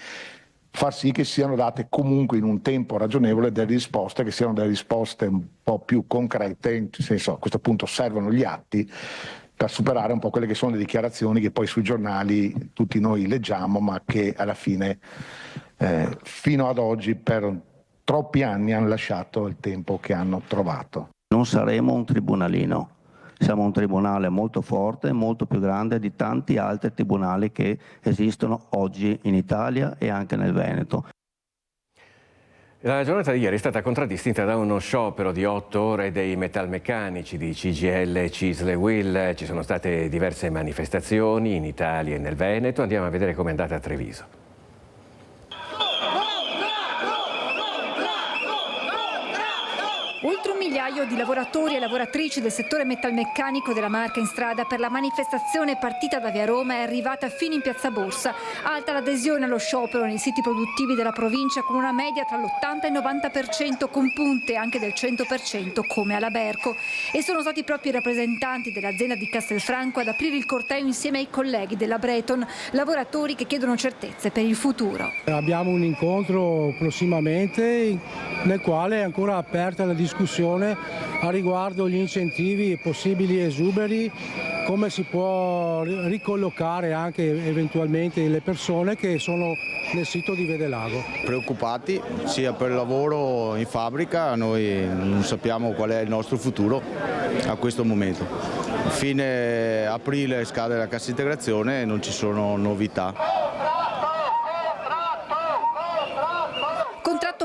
far sì che siano date comunque in un tempo ragionevole delle risposte, che siano delle risposte un po' più concrete, nel senso, a questo punto servono gli atti per superare un po' quelle che sono le dichiarazioni che poi sui giornali tutti noi leggiamo, ma che alla fine fino ad oggi per troppi anni hanno lasciato il tempo che hanno trovato. Non saremo un tribunalino, siamo un tribunale molto forte, molto più grande di tanti altri tribunali che esistono oggi in Italia e anche nel Veneto. La giornata di ieri è stata contraddistinta da uno sciopero di 8 ore dei metalmeccanici di CGIL, CISL e UIL. Ci sono state diverse manifestazioni in Italia e nel Veneto. Andiamo a vedere com'è andata a Treviso. Oltre 1 migliaio di lavoratori e lavoratrici del settore metalmeccanico della Marca in strada per la manifestazione partita da via Roma è arrivata fino in piazza Borsa. Alta l'adesione allo sciopero nei siti produttivi della provincia, con una media tra l'80 e il 90%, con punte anche del 100% come alla Berco. E sono stati proprio i rappresentanti dell'azienda di Castelfranco ad aprire il corteo insieme ai colleghi della Breton, lavoratori che chiedono certezze per il futuro. Abbiamo un incontro prossimamente nel quale è ancora aperta la discussione a riguardo gli incentivi e possibili esuberi, come si può ricollocare anche eventualmente le persone che sono nel sito di Vedelago. Preoccupati sia per il lavoro in fabbrica, noi non sappiamo qual è il nostro futuro a questo momento. Fine aprile scade la cassa integrazione e non ci sono novità.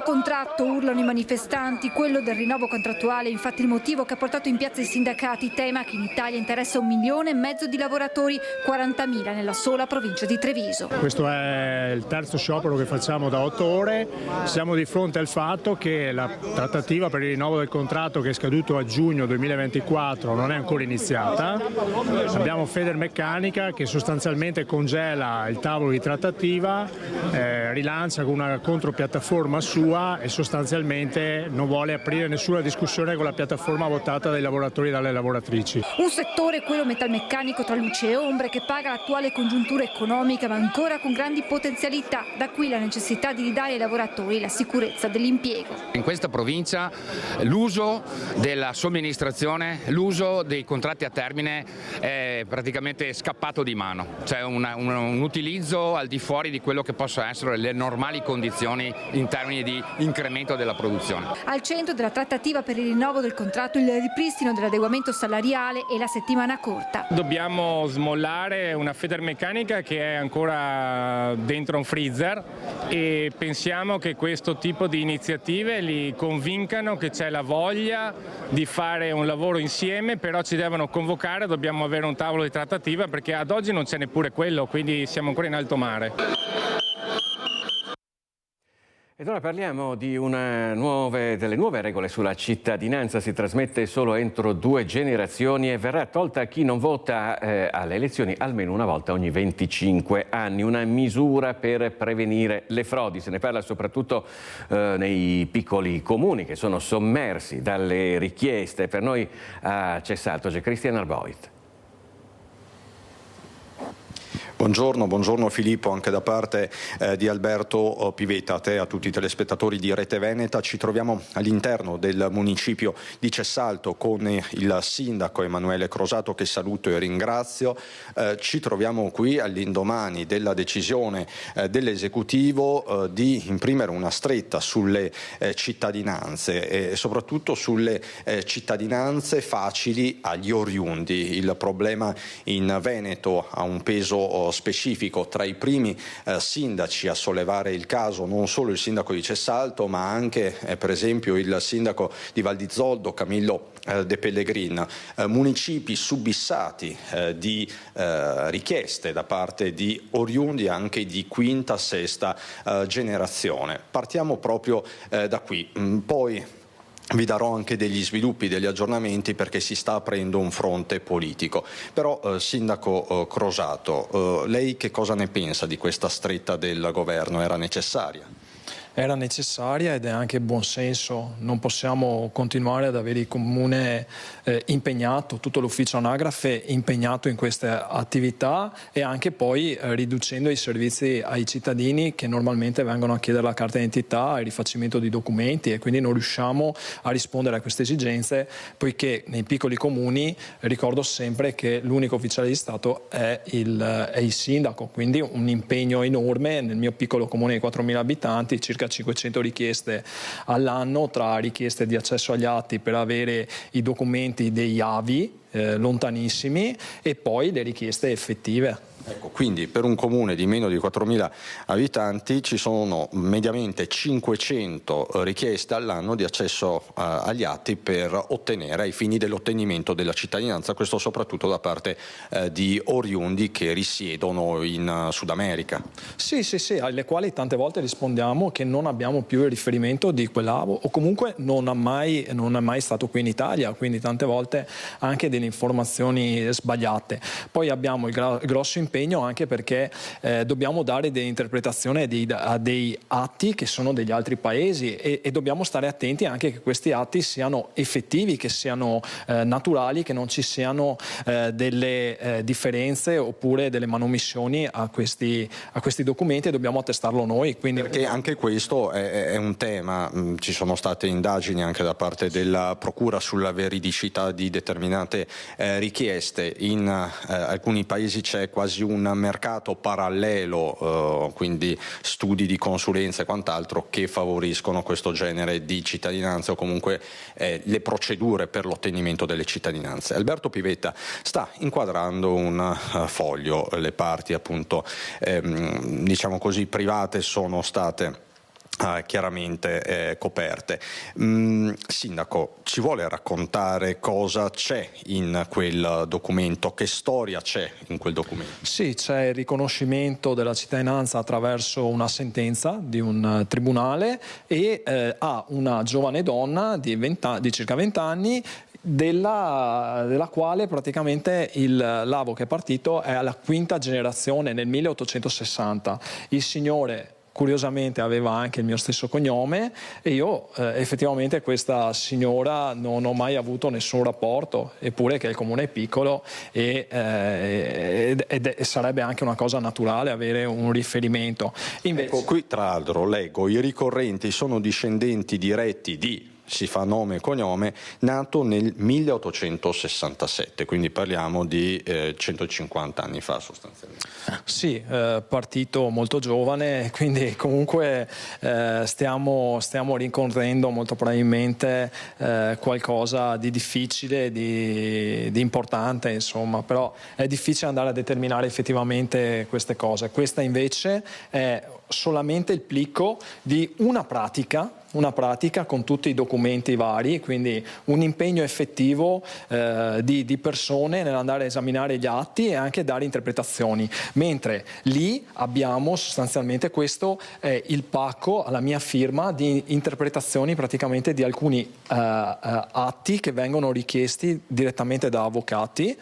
Contratto, urlano i manifestanti, quello del rinnovo contrattuale, infatti il motivo che ha portato in piazza i sindacati, tema che in Italia interessa 1,5 milioni di lavoratori, 40.000 nella sola provincia di Treviso. Questo è il terzo sciopero che facciamo da 8 ore, siamo di fronte al fatto che la trattativa per il rinnovo del contratto, che è scaduto a giugno 2024, non è ancora iniziata. Abbiamo Federmeccanica che sostanzialmente congela il tavolo di trattativa, rilancia con una contropiattaforma sua e sostanzialmente non vuole aprire nessuna discussione con la piattaforma votata dai lavoratori e dalle lavoratrici. Un settore, quello metalmeccanico, tra luce e ombre, che paga l'attuale congiuntura economica ma ancora con grandi potenzialità, da qui la necessità di ridare ai lavoratori la sicurezza dell'impiego. In questa provincia l'uso della somministrazione, l'uso dei contratti a termine è praticamente scappato di mano, c'è un utilizzo al di fuori di quello che possono essere le normali condizioni in termini di incremento della produzione. Al centro della trattativa per il rinnovo del contratto il ripristino dell'adeguamento salariale e la settimana corta. Dobbiamo smollare una Federmeccanica che è ancora dentro un freezer e pensiamo che questo tipo di iniziative li convincano che c'è la voglia di fare un lavoro insieme, però ci devono convocare, dobbiamo avere un tavolo di trattativa perché ad oggi non c'è neppure quello, quindi siamo ancora in alto mare. Ed ora parliamo di delle nuove regole sulla cittadinanza. Si trasmette solo entro 2 generazioni e verrà tolta a chi non vota alle elezioni almeno una volta ogni 25 anni. Una misura per prevenire le frodi. Se ne parla soprattutto nei piccoli comuni che sono sommersi dalle richieste. Per noi a Cessalto c'è Cristian Arboit. Buongiorno Filippo, anche da parte di Alberto Pivetta, a te e a tutti i telespettatori di Rete Veneta. Ci troviamo all'interno del municipio di Cessalto con il sindaco Emanuele Crosato, che saluto e ringrazio. Ci troviamo qui all'indomani della decisione dell'esecutivo di imprimere una stretta sulle cittadinanze e soprattutto sulle cittadinanze facili agli oriundi. Il problema in Veneto ha un peso specifico. Tra i primi sindaci a sollevare il caso non solo il sindaco di Cessalto ma anche per esempio il sindaco di Val di Zoldo Camillo De Pellegrin, municipi subissati di richieste da parte di oriundi anche di quinta, sesta generazione. Partiamo proprio da qui, poi vi darò anche degli sviluppi, degli aggiornamenti, perché si sta aprendo un fronte politico. Però, sindaco Crosato, lei che cosa ne pensa di questa stretta del governo? Era necessaria? Era necessaria ed è anche buonsenso. Non possiamo continuare ad avere il comune impegnato, tutto l'ufficio anagrafe impegnato in queste attività e anche poi riducendo i servizi ai cittadini che normalmente vengono a chiedere la carta d'identità, il rifacimento di documenti, e quindi non riusciamo a rispondere a queste esigenze, poiché nei piccoli comuni ricordo sempre che l'unico ufficiale di Stato è il sindaco, quindi un impegno enorme. Nel mio piccolo comune di 4.000 abitanti, circa 500 richieste all'anno, tra richieste di accesso agli atti per avere i documenti degli avi lontanissimi, e poi le richieste effettive. Ecco, quindi per un comune di meno di 4.000 abitanti ci sono mediamente 500 richieste all'anno di accesso agli atti per ottenere, ai fini dell'ottenimento della cittadinanza, questo soprattutto da parte di oriundi che risiedono in Sud America. Sì, alle quali tante volte rispondiamo che non abbiamo più il riferimento di quell'avo, o comunque non è mai stato qui in Italia, quindi tante volte anche delle informazioni sbagliate. Poi abbiamo il grosso impegno anche perché dobbiamo dare delle interpretazioni a dei atti che sono degli altri paesi, e dobbiamo stare attenti anche che questi atti siano effettivi, che siano naturali, che non ci siano delle differenze oppure delle manomissioni a questi documenti, e dobbiamo attestarlo noi. Quindi... Perché anche questo è un tema, ci sono state indagini anche da parte della Procura sulla veridicità di determinate richieste. In alcuni paesi c'è quasi un mercato parallelo, quindi studi di consulenza e quant'altro, che favoriscono questo genere di cittadinanza, o comunque le procedure per l'ottenimento delle cittadinanze. Alberto Pivetta sta inquadrando un foglio, le parti appunto diciamo così private sono state chiaramente coperte. Sindaco, ci vuole raccontare cosa c'è in quel documento, che storia c'è in quel documento? Sì, c'è il riconoscimento della cittadinanza attraverso una sentenza di un tribunale, e a una giovane donna di circa 20 anni, della quale praticamente l'avo che è partito è alla 5ª generazione, nel 1860. Il signore curiosamente aveva anche il mio stesso cognome, e io effettivamente questa signora non ho mai avuto nessun rapporto, eppure che il comune è piccolo e sarebbe anche una cosa naturale avere un riferimento. Invece... Ecco, qui tra l'altro leggo: i ricorrenti sono discendenti diretti di, si fa nome e cognome, nato nel 1867, quindi parliamo di 150 anni fa sostanzialmente. Sì, partito molto giovane, quindi comunque stiamo rincorrendo molto probabilmente qualcosa di difficile, di importante, insomma, però è difficile andare a determinare effettivamente queste cose. Questa invece è solamente il plico di una pratica con tutti i documenti vari, quindi un impegno effettivo di persone nell'andare a esaminare gli atti e anche dare interpretazioni, mentre lì abbiamo sostanzialmente, questo è il pacco alla mia firma di interpretazioni praticamente di alcuni atti che vengono richiesti direttamente da avvocati,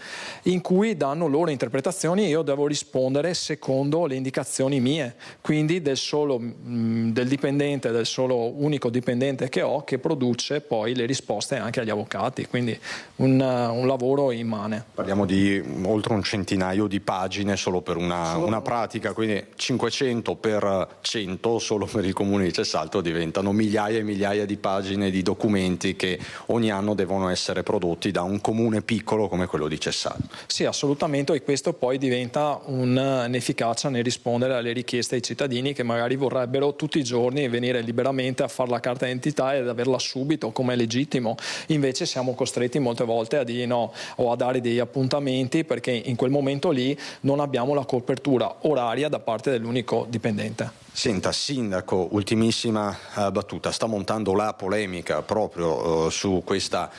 in cui danno loro interpretazioni e io devo rispondere secondo le indicazioni mie, quindi del solo unico dipendente che ho, che produce poi le risposte anche agli avvocati, quindi un lavoro immane. Parliamo di oltre un centinaio di pagine solo per una pratica, quindi 500 per 100 solo per il comune di Cessalto diventano migliaia e migliaia di pagine di documenti che ogni anno devono essere prodotti da un comune piccolo come quello di Cessalto. Sì, assolutamente, e questo poi diventa un'efficacia nel rispondere alle richieste ai cittadini che magari vorrebbero tutti i giorni venire liberamente a fare la carta d'identità ed averla subito, come è legittimo. Invece siamo costretti molte volte a dire no, o a dare degli appuntamenti, perché in quel momento lì non abbiamo la copertura oraria da parte dell'unico dipendente. Senta, Sindaco, ultimissima battuta, sta montando la polemica proprio su questa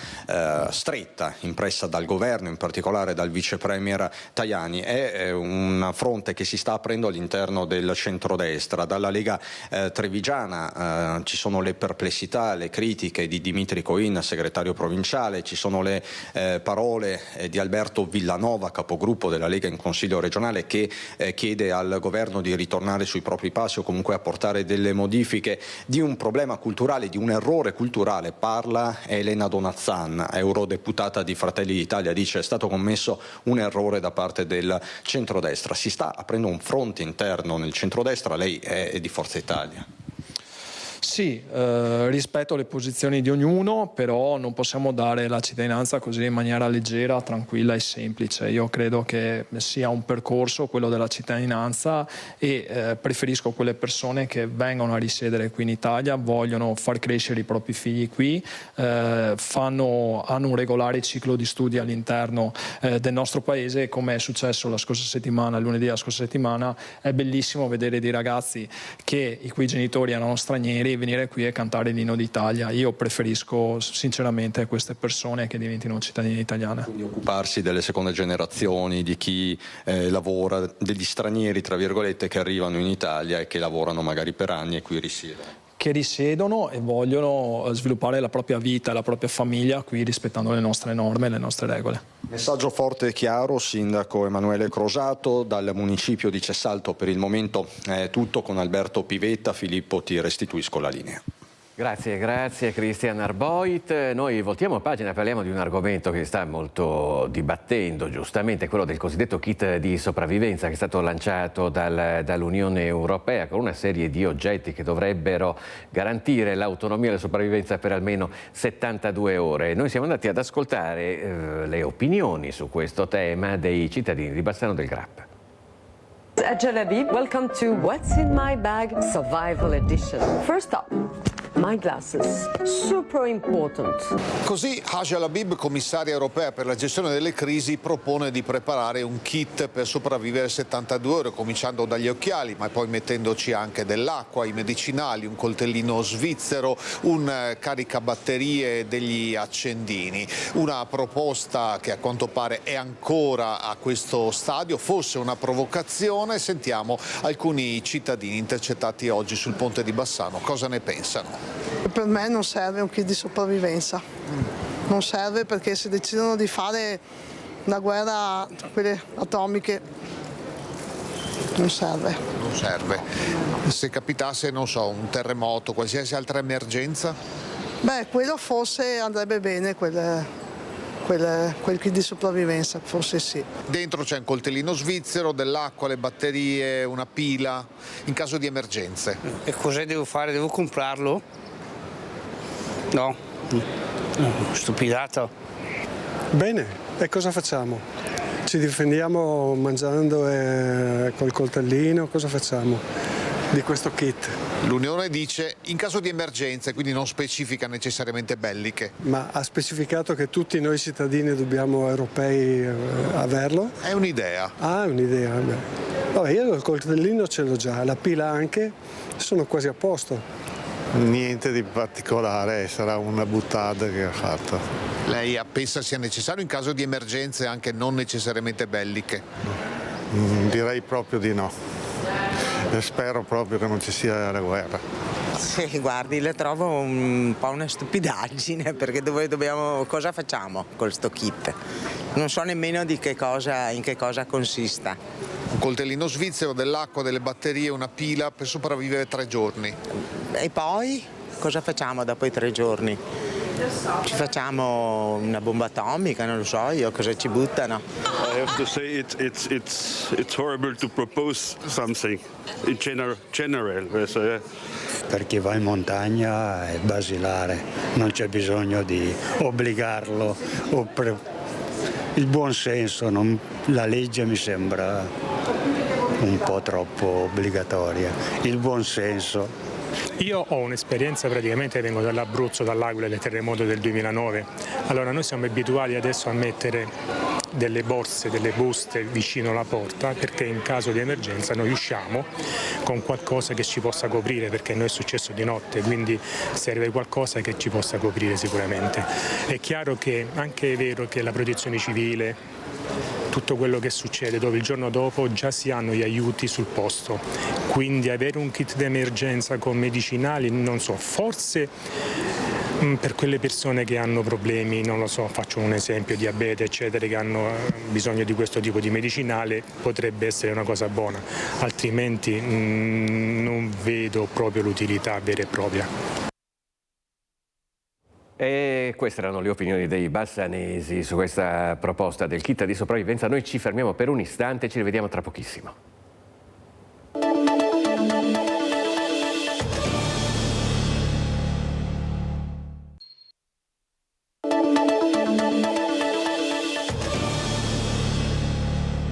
stretta impressa dal governo, in particolare dal vice premier Tajani. È un fronte che si sta aprendo all'interno del centrodestra. Dalla Lega Trevigiana ci sono le perplessità, le critiche di Dimitri Coin, segretario provinciale, ci sono le parole di Alberto Villanova, capogruppo della Lega in Consiglio regionale, che chiede al governo di ritornare sui propri passi o comunque apportare delle modifiche, di un problema culturale, di un errore culturale. Parla Elena Donazzan, eurodeputata di Fratelli d'Italia, dice: è stato commesso un errore da parte del centrodestra. Si sta aprendo un fronte interno nel centrodestra, lei è di Forza Italia. Sì, rispetto alle posizioni di ognuno, però non possiamo dare la cittadinanza così in maniera leggera, tranquilla e semplice. Io credo che sia un percorso quello della cittadinanza e preferisco quelle persone che vengono a risiedere qui in Italia, vogliono far crescere i propri figli qui, hanno un regolare ciclo di studi all'interno del nostro paese, come è successo la scorsa settimana, lunedì della scorsa settimana. È bellissimo vedere dei ragazzi che i cui genitori erano stranieri venire qui e cantare l'inno d'Italia. Io preferisco sinceramente queste persone che diventino cittadine italiane. Quindi occuparsi delle seconde generazioni, di chi lavora, degli stranieri tra virgolette che arrivano in Italia e che lavorano magari per anni e qui risiedono. Che risiedono e vogliono sviluppare la propria vita, la propria famiglia qui rispettando le nostre norme e le nostre regole. Messaggio forte e chiaro, Sindaco Emanuele Crosato, dal municipio di Cessalto. Per il momento è tutto. Con Alberto Pivetta. Filippo, ti restituisco la linea. Grazie Cristian Arboit. Noi voltiamo pagina e parliamo di un argomento che sta molto dibattendo, giustamente, quello del cosiddetto kit di sopravvivenza che è stato lanciato dall'Unione Europea con una serie di oggetti che dovrebbero garantire l'autonomia e la sopravvivenza per almeno 72 ore. Noi siamo andati ad ascoltare le opinioni su questo tema dei cittadini di Bassano del Grappa. Hajjal Habib, welcome to What's in My Bag Survival Edition. First up, my glasses, super important. Così Hajjal Habib, commissaria europea per la gestione delle crisi, propone di preparare un kit per sopravvivere 72 ore, cominciando dagli occhiali, ma poi mettendoci anche dell'acqua, i medicinali, un coltellino svizzero, un caricabatterie e degli accendini. Una proposta che a quanto pare è ancora a questo stadio, forse una provocazione. Sentiamo alcuni cittadini intercettati oggi sul ponte di Bassano. Cosa ne pensano? Per me non serve un kit di sopravvivenza, non serve perché se decidono di fare una guerra, quelle atomiche, non serve. Non serve. Se capitasse, non so, un terremoto, qualsiasi altra emergenza? Beh, quello forse andrebbe bene, quel kit di sopravvivenza, forse sì. Dentro c'è un coltellino svizzero, dell'acqua, le batterie, una pila, in caso di emergenze. E cosa devo fare? Devo comprarlo? No, stupidato. Bene, e cosa facciamo? Ci difendiamo mangiando col coltellino? Cosa facciamo di questo kit? L'Unione dice in caso di emergenze, quindi non specifica necessariamente belliche. Ma ha specificato che tutti noi cittadini dobbiamo europei averlo? È un'idea. Ah, è un'idea. Vabbè, io il coltellino ce l'ho già, la pila anche, sono quasi a posto. Niente di particolare, sarà una buttata che ha fatto. Lei pensa sia necessario in caso di emergenze anche non necessariamente belliche? Direi proprio di no. Spero proprio che non ci sia la guerra. Sì, guardi, le trovo un po' una stupidaggine perché cosa facciamo con sto kit? Non so nemmeno in che cosa consista. Un coltellino svizzero, dell'acqua, delle batterie, una pila per sopravvivere 3 giorni. E poi cosa facciamo dopo i 3 giorni? Ci facciamo una bomba atomica, non lo so io, cosa ci buttano? I have to say it's horrible to propose something in general. Perché va in montagna è basilare, non c'è bisogno di obbligarlo. Il buon senso, la legge mi sembra un po' troppo obbligatoria. Il buon senso. Io ho un'esperienza, praticamente vengo dall'Abruzzo, dall'Aquila, del terremoto del 2009. Allora noi siamo abituati adesso a mettere delle borse, delle buste vicino alla porta perché in caso di emergenza noi usciamo con qualcosa che ci possa coprire, perché a noi è successo di notte, quindi serve qualcosa che ci possa coprire sicuramente. È chiaro che anche è vero che la protezione civile, tutto quello che succede dove il giorno dopo già si hanno gli aiuti sul posto, quindi avere un kit d'emergenza con medicinali, non so, forse per quelle persone che hanno problemi, non lo so, faccio un esempio, diabete eccetera, che hanno bisogno di questo tipo di medicinale, potrebbe essere una cosa buona, altrimenti non vedo proprio l'utilità vera e propria. E queste erano le opinioni dei bassanesi su questa proposta del kit di sopravvivenza. Noi ci fermiamo per un istante e ci rivediamo tra pochissimo.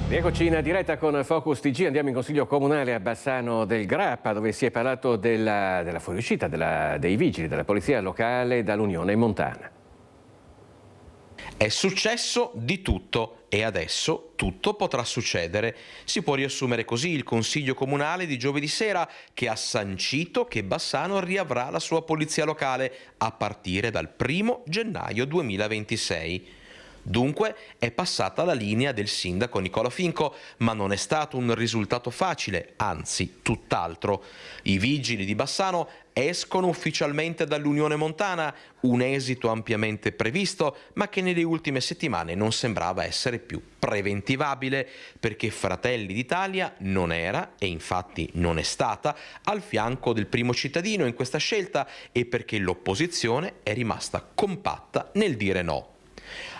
Eccoci in diretta con Focus TG, andiamo in Consiglio Comunale a Bassano del Grappa, dove si è parlato della fuoriuscita dei vigili della Polizia Locale dall'Unione Montana. È successo di tutto e adesso tutto potrà succedere. Si può riassumere così il Consiglio Comunale di giovedì sera, che ha sancito che Bassano riavrà la sua polizia locale a partire dal 1° gennaio 2026. Dunque è passata la linea del sindaco Nicola Finco, ma non è stato un risultato facile, anzi tutt'altro. I vigili di Bassano escono ufficialmente dall'Unione Montana, un esito ampiamente previsto, ma che nelle ultime settimane non sembrava essere più preventivabile, perché Fratelli d'Italia non era, e infatti non è stata, al fianco del primo cittadino in questa scelta, e perché l'opposizione è rimasta compatta nel dire no.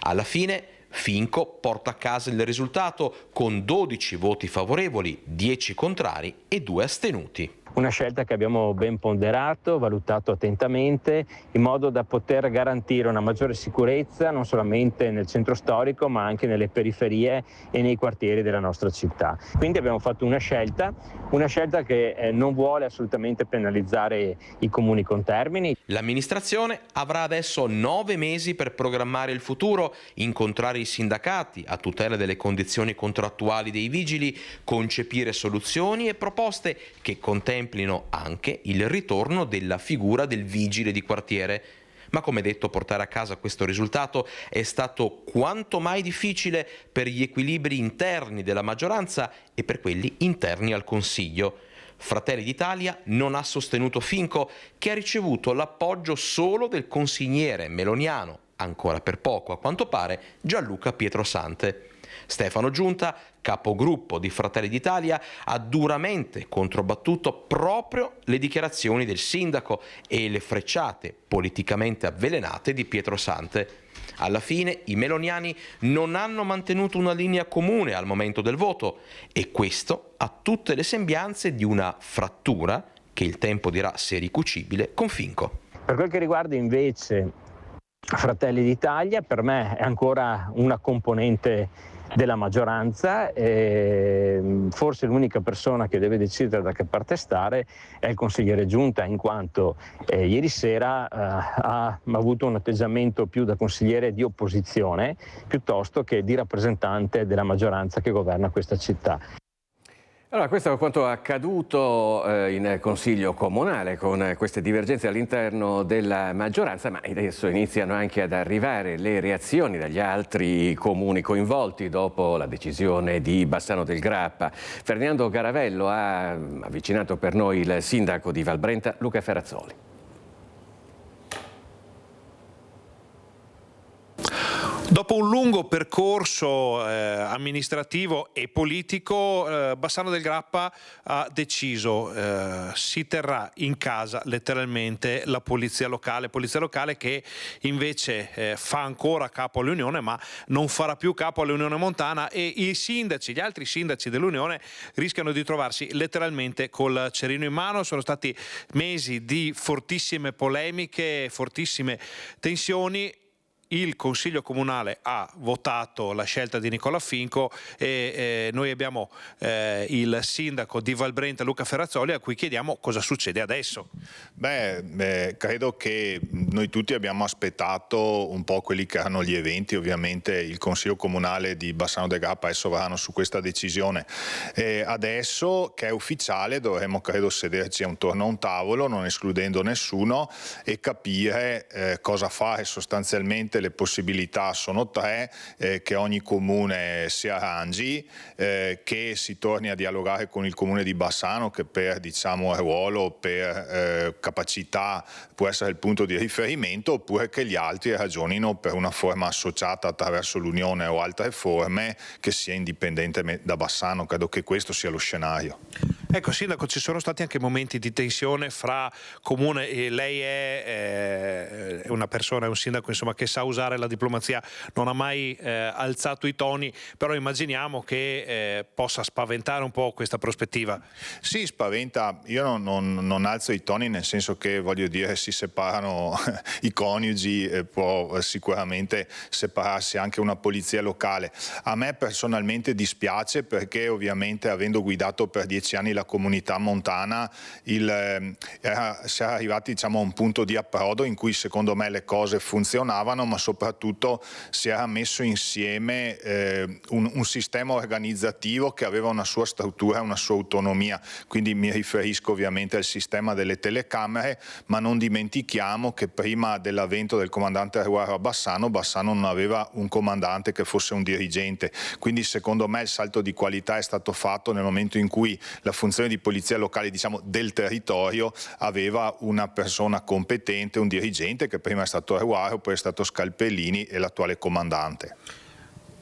Alla fine Finco porta a casa il risultato con 12 voti favorevoli, 10 contrari e 2 astenuti. Una scelta che abbiamo ben ponderato, valutato attentamente, in modo da poter garantire una maggiore sicurezza non solamente nel centro storico ma anche nelle periferie e nei quartieri della nostra città. Quindi abbiamo fatto una scelta che non vuole assolutamente penalizzare i comuni contermini. L'amministrazione avrà adesso 9 mesi per programmare il futuro, incontrare i sindacati a tutela delle condizioni contrattuali dei vigili, concepire soluzioni e proposte che contemplino anche il ritorno della figura del vigile di quartiere. Ma come detto, portare a casa questo risultato è stato quanto mai difficile per gli equilibri interni della maggioranza e per quelli interni al Consiglio. Fratelli d'Italia non ha sostenuto Finco, che ha ricevuto l'appoggio solo del consigliere meloniano, ancora per poco a quanto pare, Gianluca Pietrosante. Stefano Giunta, capogruppo di Fratelli d'Italia, ha duramente controbattuto proprio le dichiarazioni del sindaco e le frecciate politicamente avvelenate di Pietrosante. Alla fine i meloniani non hanno mantenuto una linea comune al momento del voto, e questo ha tutte le sembianze di una frattura, che il tempo dirà se ricucibile, con Finco. Per quel che riguarda invece Fratelli d'Italia, per me è ancora una componente della maggioranza, forse l'unica persona che deve decidere da che parte stare è il consigliere Giunta, in quanto ieri sera ha avuto un atteggiamento più da consigliere di opposizione piuttosto che di rappresentante della maggioranza che governa questa città. Allora, questo è quanto accaduto in Consiglio Comunale, con queste divergenze all'interno della maggioranza, ma adesso iniziano anche ad arrivare le reazioni dagli altri comuni coinvolti dopo la decisione di Bassano del Grappa. Ferdinando Garavello ha avvicinato per noi il sindaco di Valbrenta, Luca Ferrazzoli. Dopo un lungo percorso amministrativo e politico, Bassano del Grappa ha deciso, si terrà in casa letteralmente la polizia locale che invece fa ancora capo all'Unione, ma non farà più capo all'Unione Montana, e i sindaci, gli altri sindaci dell'Unione rischiano di trovarsi letteralmente col cerino in mano. Sono stati mesi di fortissime polemiche, fortissime tensioni. Il Consiglio Comunale ha votato la scelta di Nicola Finco e noi abbiamo il sindaco di Valbrenta, Luca Ferrazzoli, a cui chiediamo cosa succede adesso. Credo che noi tutti abbiamo aspettato un po' quelli che erano gli eventi. Ovviamente il Consiglio Comunale di Bassano del Grappa è sovrano su questa decisione. Adesso che è ufficiale dovremmo, credo, sederci intorno a un tavolo, non escludendo nessuno, e capire cosa fare sostanzialmente. Le possibilità sono 3, che ogni comune si arrangi, che si torni a dialogare con il comune di Bassano, che per ruolo, per capacità può essere il punto di riferimento, oppure che gli altri ragionino per una forma associata attraverso l'Unione o altre forme che sia indipendente da Bassano. Credo che questo sia lo scenario. Ecco, Sindaco, ci sono stati anche momenti di tensione fra comune e lei è una persona, è un sindaco insomma, che sa usare la diplomazia, non ha mai alzato i toni, però immaginiamo che possa spaventare un po' questa prospettiva. Sì, spaventa. Io non alzo i toni, nel senso che, voglio dire, si separano i coniugi, può sicuramente separarsi anche una polizia locale. A me personalmente dispiace perché ovviamente, avendo guidato per 10 anni la comunità montana, si era arrivati, diciamo, a un punto di approdo in cui secondo me le cose funzionavano, ma soprattutto si era messo insieme un sistema organizzativo che aveva una sua struttura, una sua autonomia. Quindi mi riferisco ovviamente al sistema delle telecamere, ma non dimentichiamo che prima dell'avvento del comandante Ruaro a Bassano non aveva un comandante che fosse un dirigente. Quindi secondo me il salto di qualità è stato fatto nel momento in cui la funzione di polizia locale, diciamo, del territorio aveva una persona competente, un dirigente, che prima è stato Ruaro, poi è stato Scalpellini e l'attuale comandante.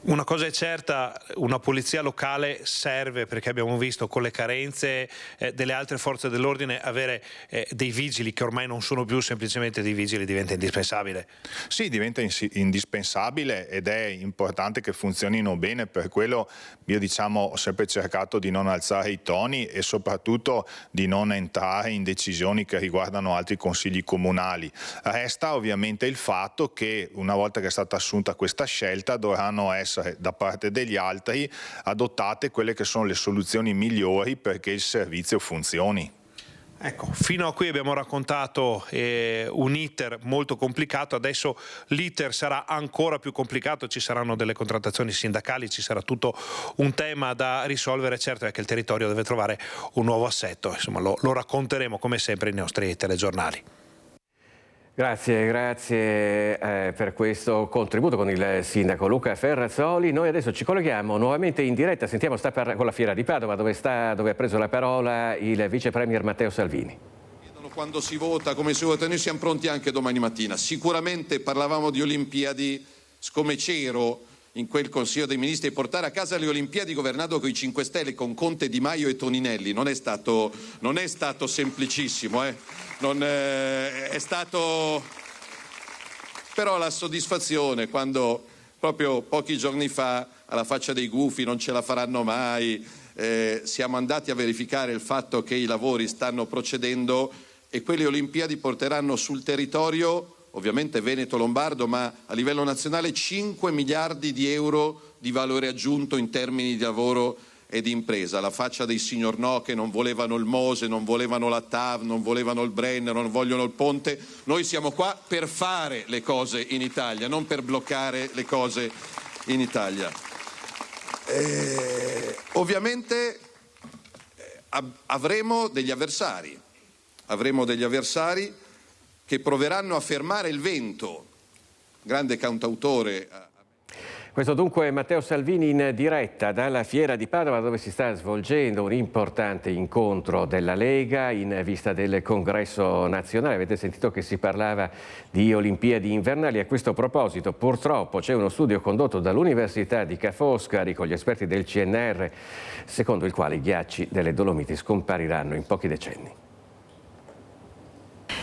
Una cosa è certa, una polizia locale serve, perché abbiamo visto con le carenze delle altre forze dell'ordine avere dei vigili che ormai non sono più semplicemente dei vigili, diventa indispensabile. Sì, diventa indispensabile ed è importante che funzionino bene, per quello io, diciamo, ho sempre cercato di non alzare i toni e soprattutto di non entrare in decisioni che riguardano altri consigli comunali. Resta ovviamente il fatto che una volta che è stata assunta questa scelta dovranno essere da parte degli altri adottate quelle che sono le soluzioni migliori perché il servizio funzioni. Ecco, fino a qui abbiamo raccontato un iter molto complicato, adesso l'iter sarà ancora più complicato, ci saranno delle contrattazioni sindacali, ci sarà tutto un tema da risolvere. Certo è che il territorio deve trovare un nuovo assetto, insomma lo racconteremo come sempre nei nostri telegiornali. Grazie per questo contributo con il sindaco Luca Ferrazzoli. Noi adesso ci colleghiamo nuovamente in diretta, sentiamo con la Fiera di Padova dove ha preso la parola il vice premier Matteo Salvini. Quando si vota, come si vota, noi siamo pronti anche domani mattina. Sicuramente parlavamo di Olimpiadi, siccome c'ero in quel Consiglio dei Ministri, portare a casa le Olimpiadi governato con i 5 Stelle, con Conte, Di Maio e Toninelli, non è stato semplicissimo, Non è stato, però la soddisfazione quando proprio pochi giorni fa, alla faccia dei gufi, non ce la faranno mai, siamo andati a verificare il fatto che i lavori stanno procedendo e quelle Olimpiadi porteranno sul territorio, ovviamente Veneto-Lombardo, ma a livello nazionale 5 miliardi di euro di valore aggiunto in termini di lavoro e di impresa. La faccia dei signor no che non volevano il Mose, non volevano la TAV, non volevano il Brennero, non vogliono il ponte. Noi siamo qua per fare le cose in Italia, non per bloccare le cose in Italia. Ovviamente avremo degli avversari che proveranno a fermare il vento. Grande cantautore. Questo dunque è Matteo Salvini in diretta dalla Fiera di Padova, dove si sta svolgendo un importante incontro della Lega in vista del Congresso nazionale. Avete sentito che si parlava di Olimpiadi invernali. A questo proposito, purtroppo, c'è uno studio condotto dall'Università di Ca' Foscari con gli esperti del CNR, secondo il quale i ghiacci delle Dolomiti scompariranno in pochi decenni.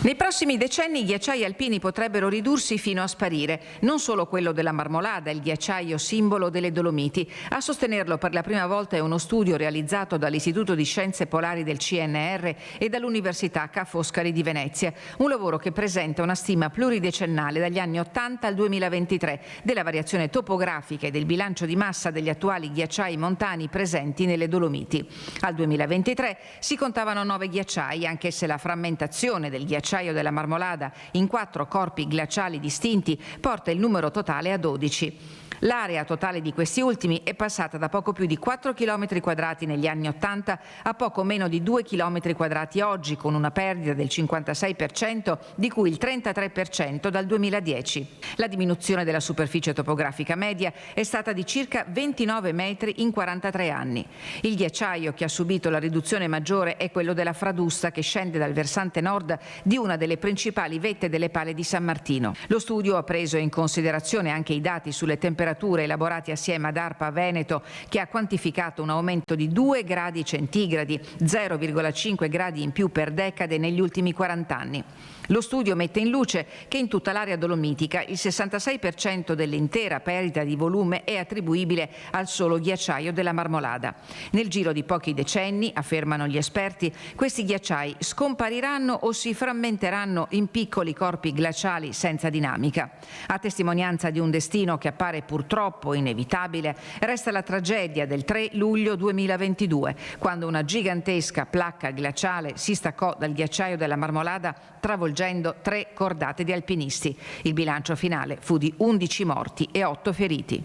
Nei prossimi decenni i ghiacciai alpini potrebbero ridursi fino a sparire, non solo quello della Marmolada, il ghiacciaio simbolo delle Dolomiti. A sostenerlo per la prima volta è uno studio realizzato dall'Istituto di Scienze Polari del CNR e dall'Università Ca' Foscari di Venezia, un lavoro che presenta una stima pluridecennale dagli anni 80 al 2023 della variazione topografica e del bilancio di massa degli attuali ghiacciai montani presenti nelle Dolomiti. Al 2023 si contavano 9 ghiacciai, anche se la frammentazione del ghiacciaio della Marmolada in 4 corpi glaciali distinti porta il numero totale a 12. L'area totale di questi ultimi è passata da poco più di 4 km quadrati negli anni 80 a poco meno di 2 km quadrati oggi, con una perdita del 56%, di cui il 33% dal 2010. La diminuzione della superficie topografica media è stata di circa 29 metri in 43 anni. Il ghiacciaio che ha subito la riduzione maggiore è quello della Fradusta, che scende dal versante nord di una delle principali vette delle Pale di San Martino. Lo studio ha preso in considerazione anche i dati sulle temperature temperature elaborati assieme ad ARPA Veneto, che ha quantificato un aumento di 2 gradi centigradi, 0,5 gradi in più per decade negli ultimi 40 anni. Lo studio mette in luce che in tutta l'area dolomitica il 66% dell'intera perdita di volume è attribuibile al solo ghiacciaio della Marmolada. Nel giro di pochi decenni, affermano gli esperti, questi ghiacciai scompariranno o si frammenteranno in piccoli corpi glaciali senza dinamica. A testimonianza di un destino che appare purtroppo inevitabile, resta la tragedia del 3 luglio 2022, quando una gigantesca placca glaciale si staccò dal ghiacciaio della Marmolada, travolgendo 3 cordate di alpinisti. Il bilancio finale fu di 11 morti e 8 feriti.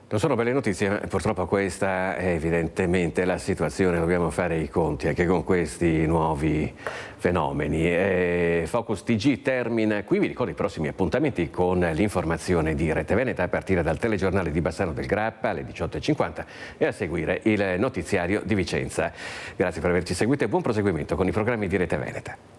Non sono belle notizie, ma purtroppo questa è evidentemente la situazione, dobbiamo fare i conti anche con questi nuovi fenomeni. Focus TG termina qui, vi ricordo i prossimi appuntamenti con l'informazione di Rete Veneta a partire dal telegiornale di Bassano del Grappa alle 18:50 e a seguire il notiziario di Vicenza. Grazie per averci seguito e buon proseguimento con i programmi di Rete Veneta.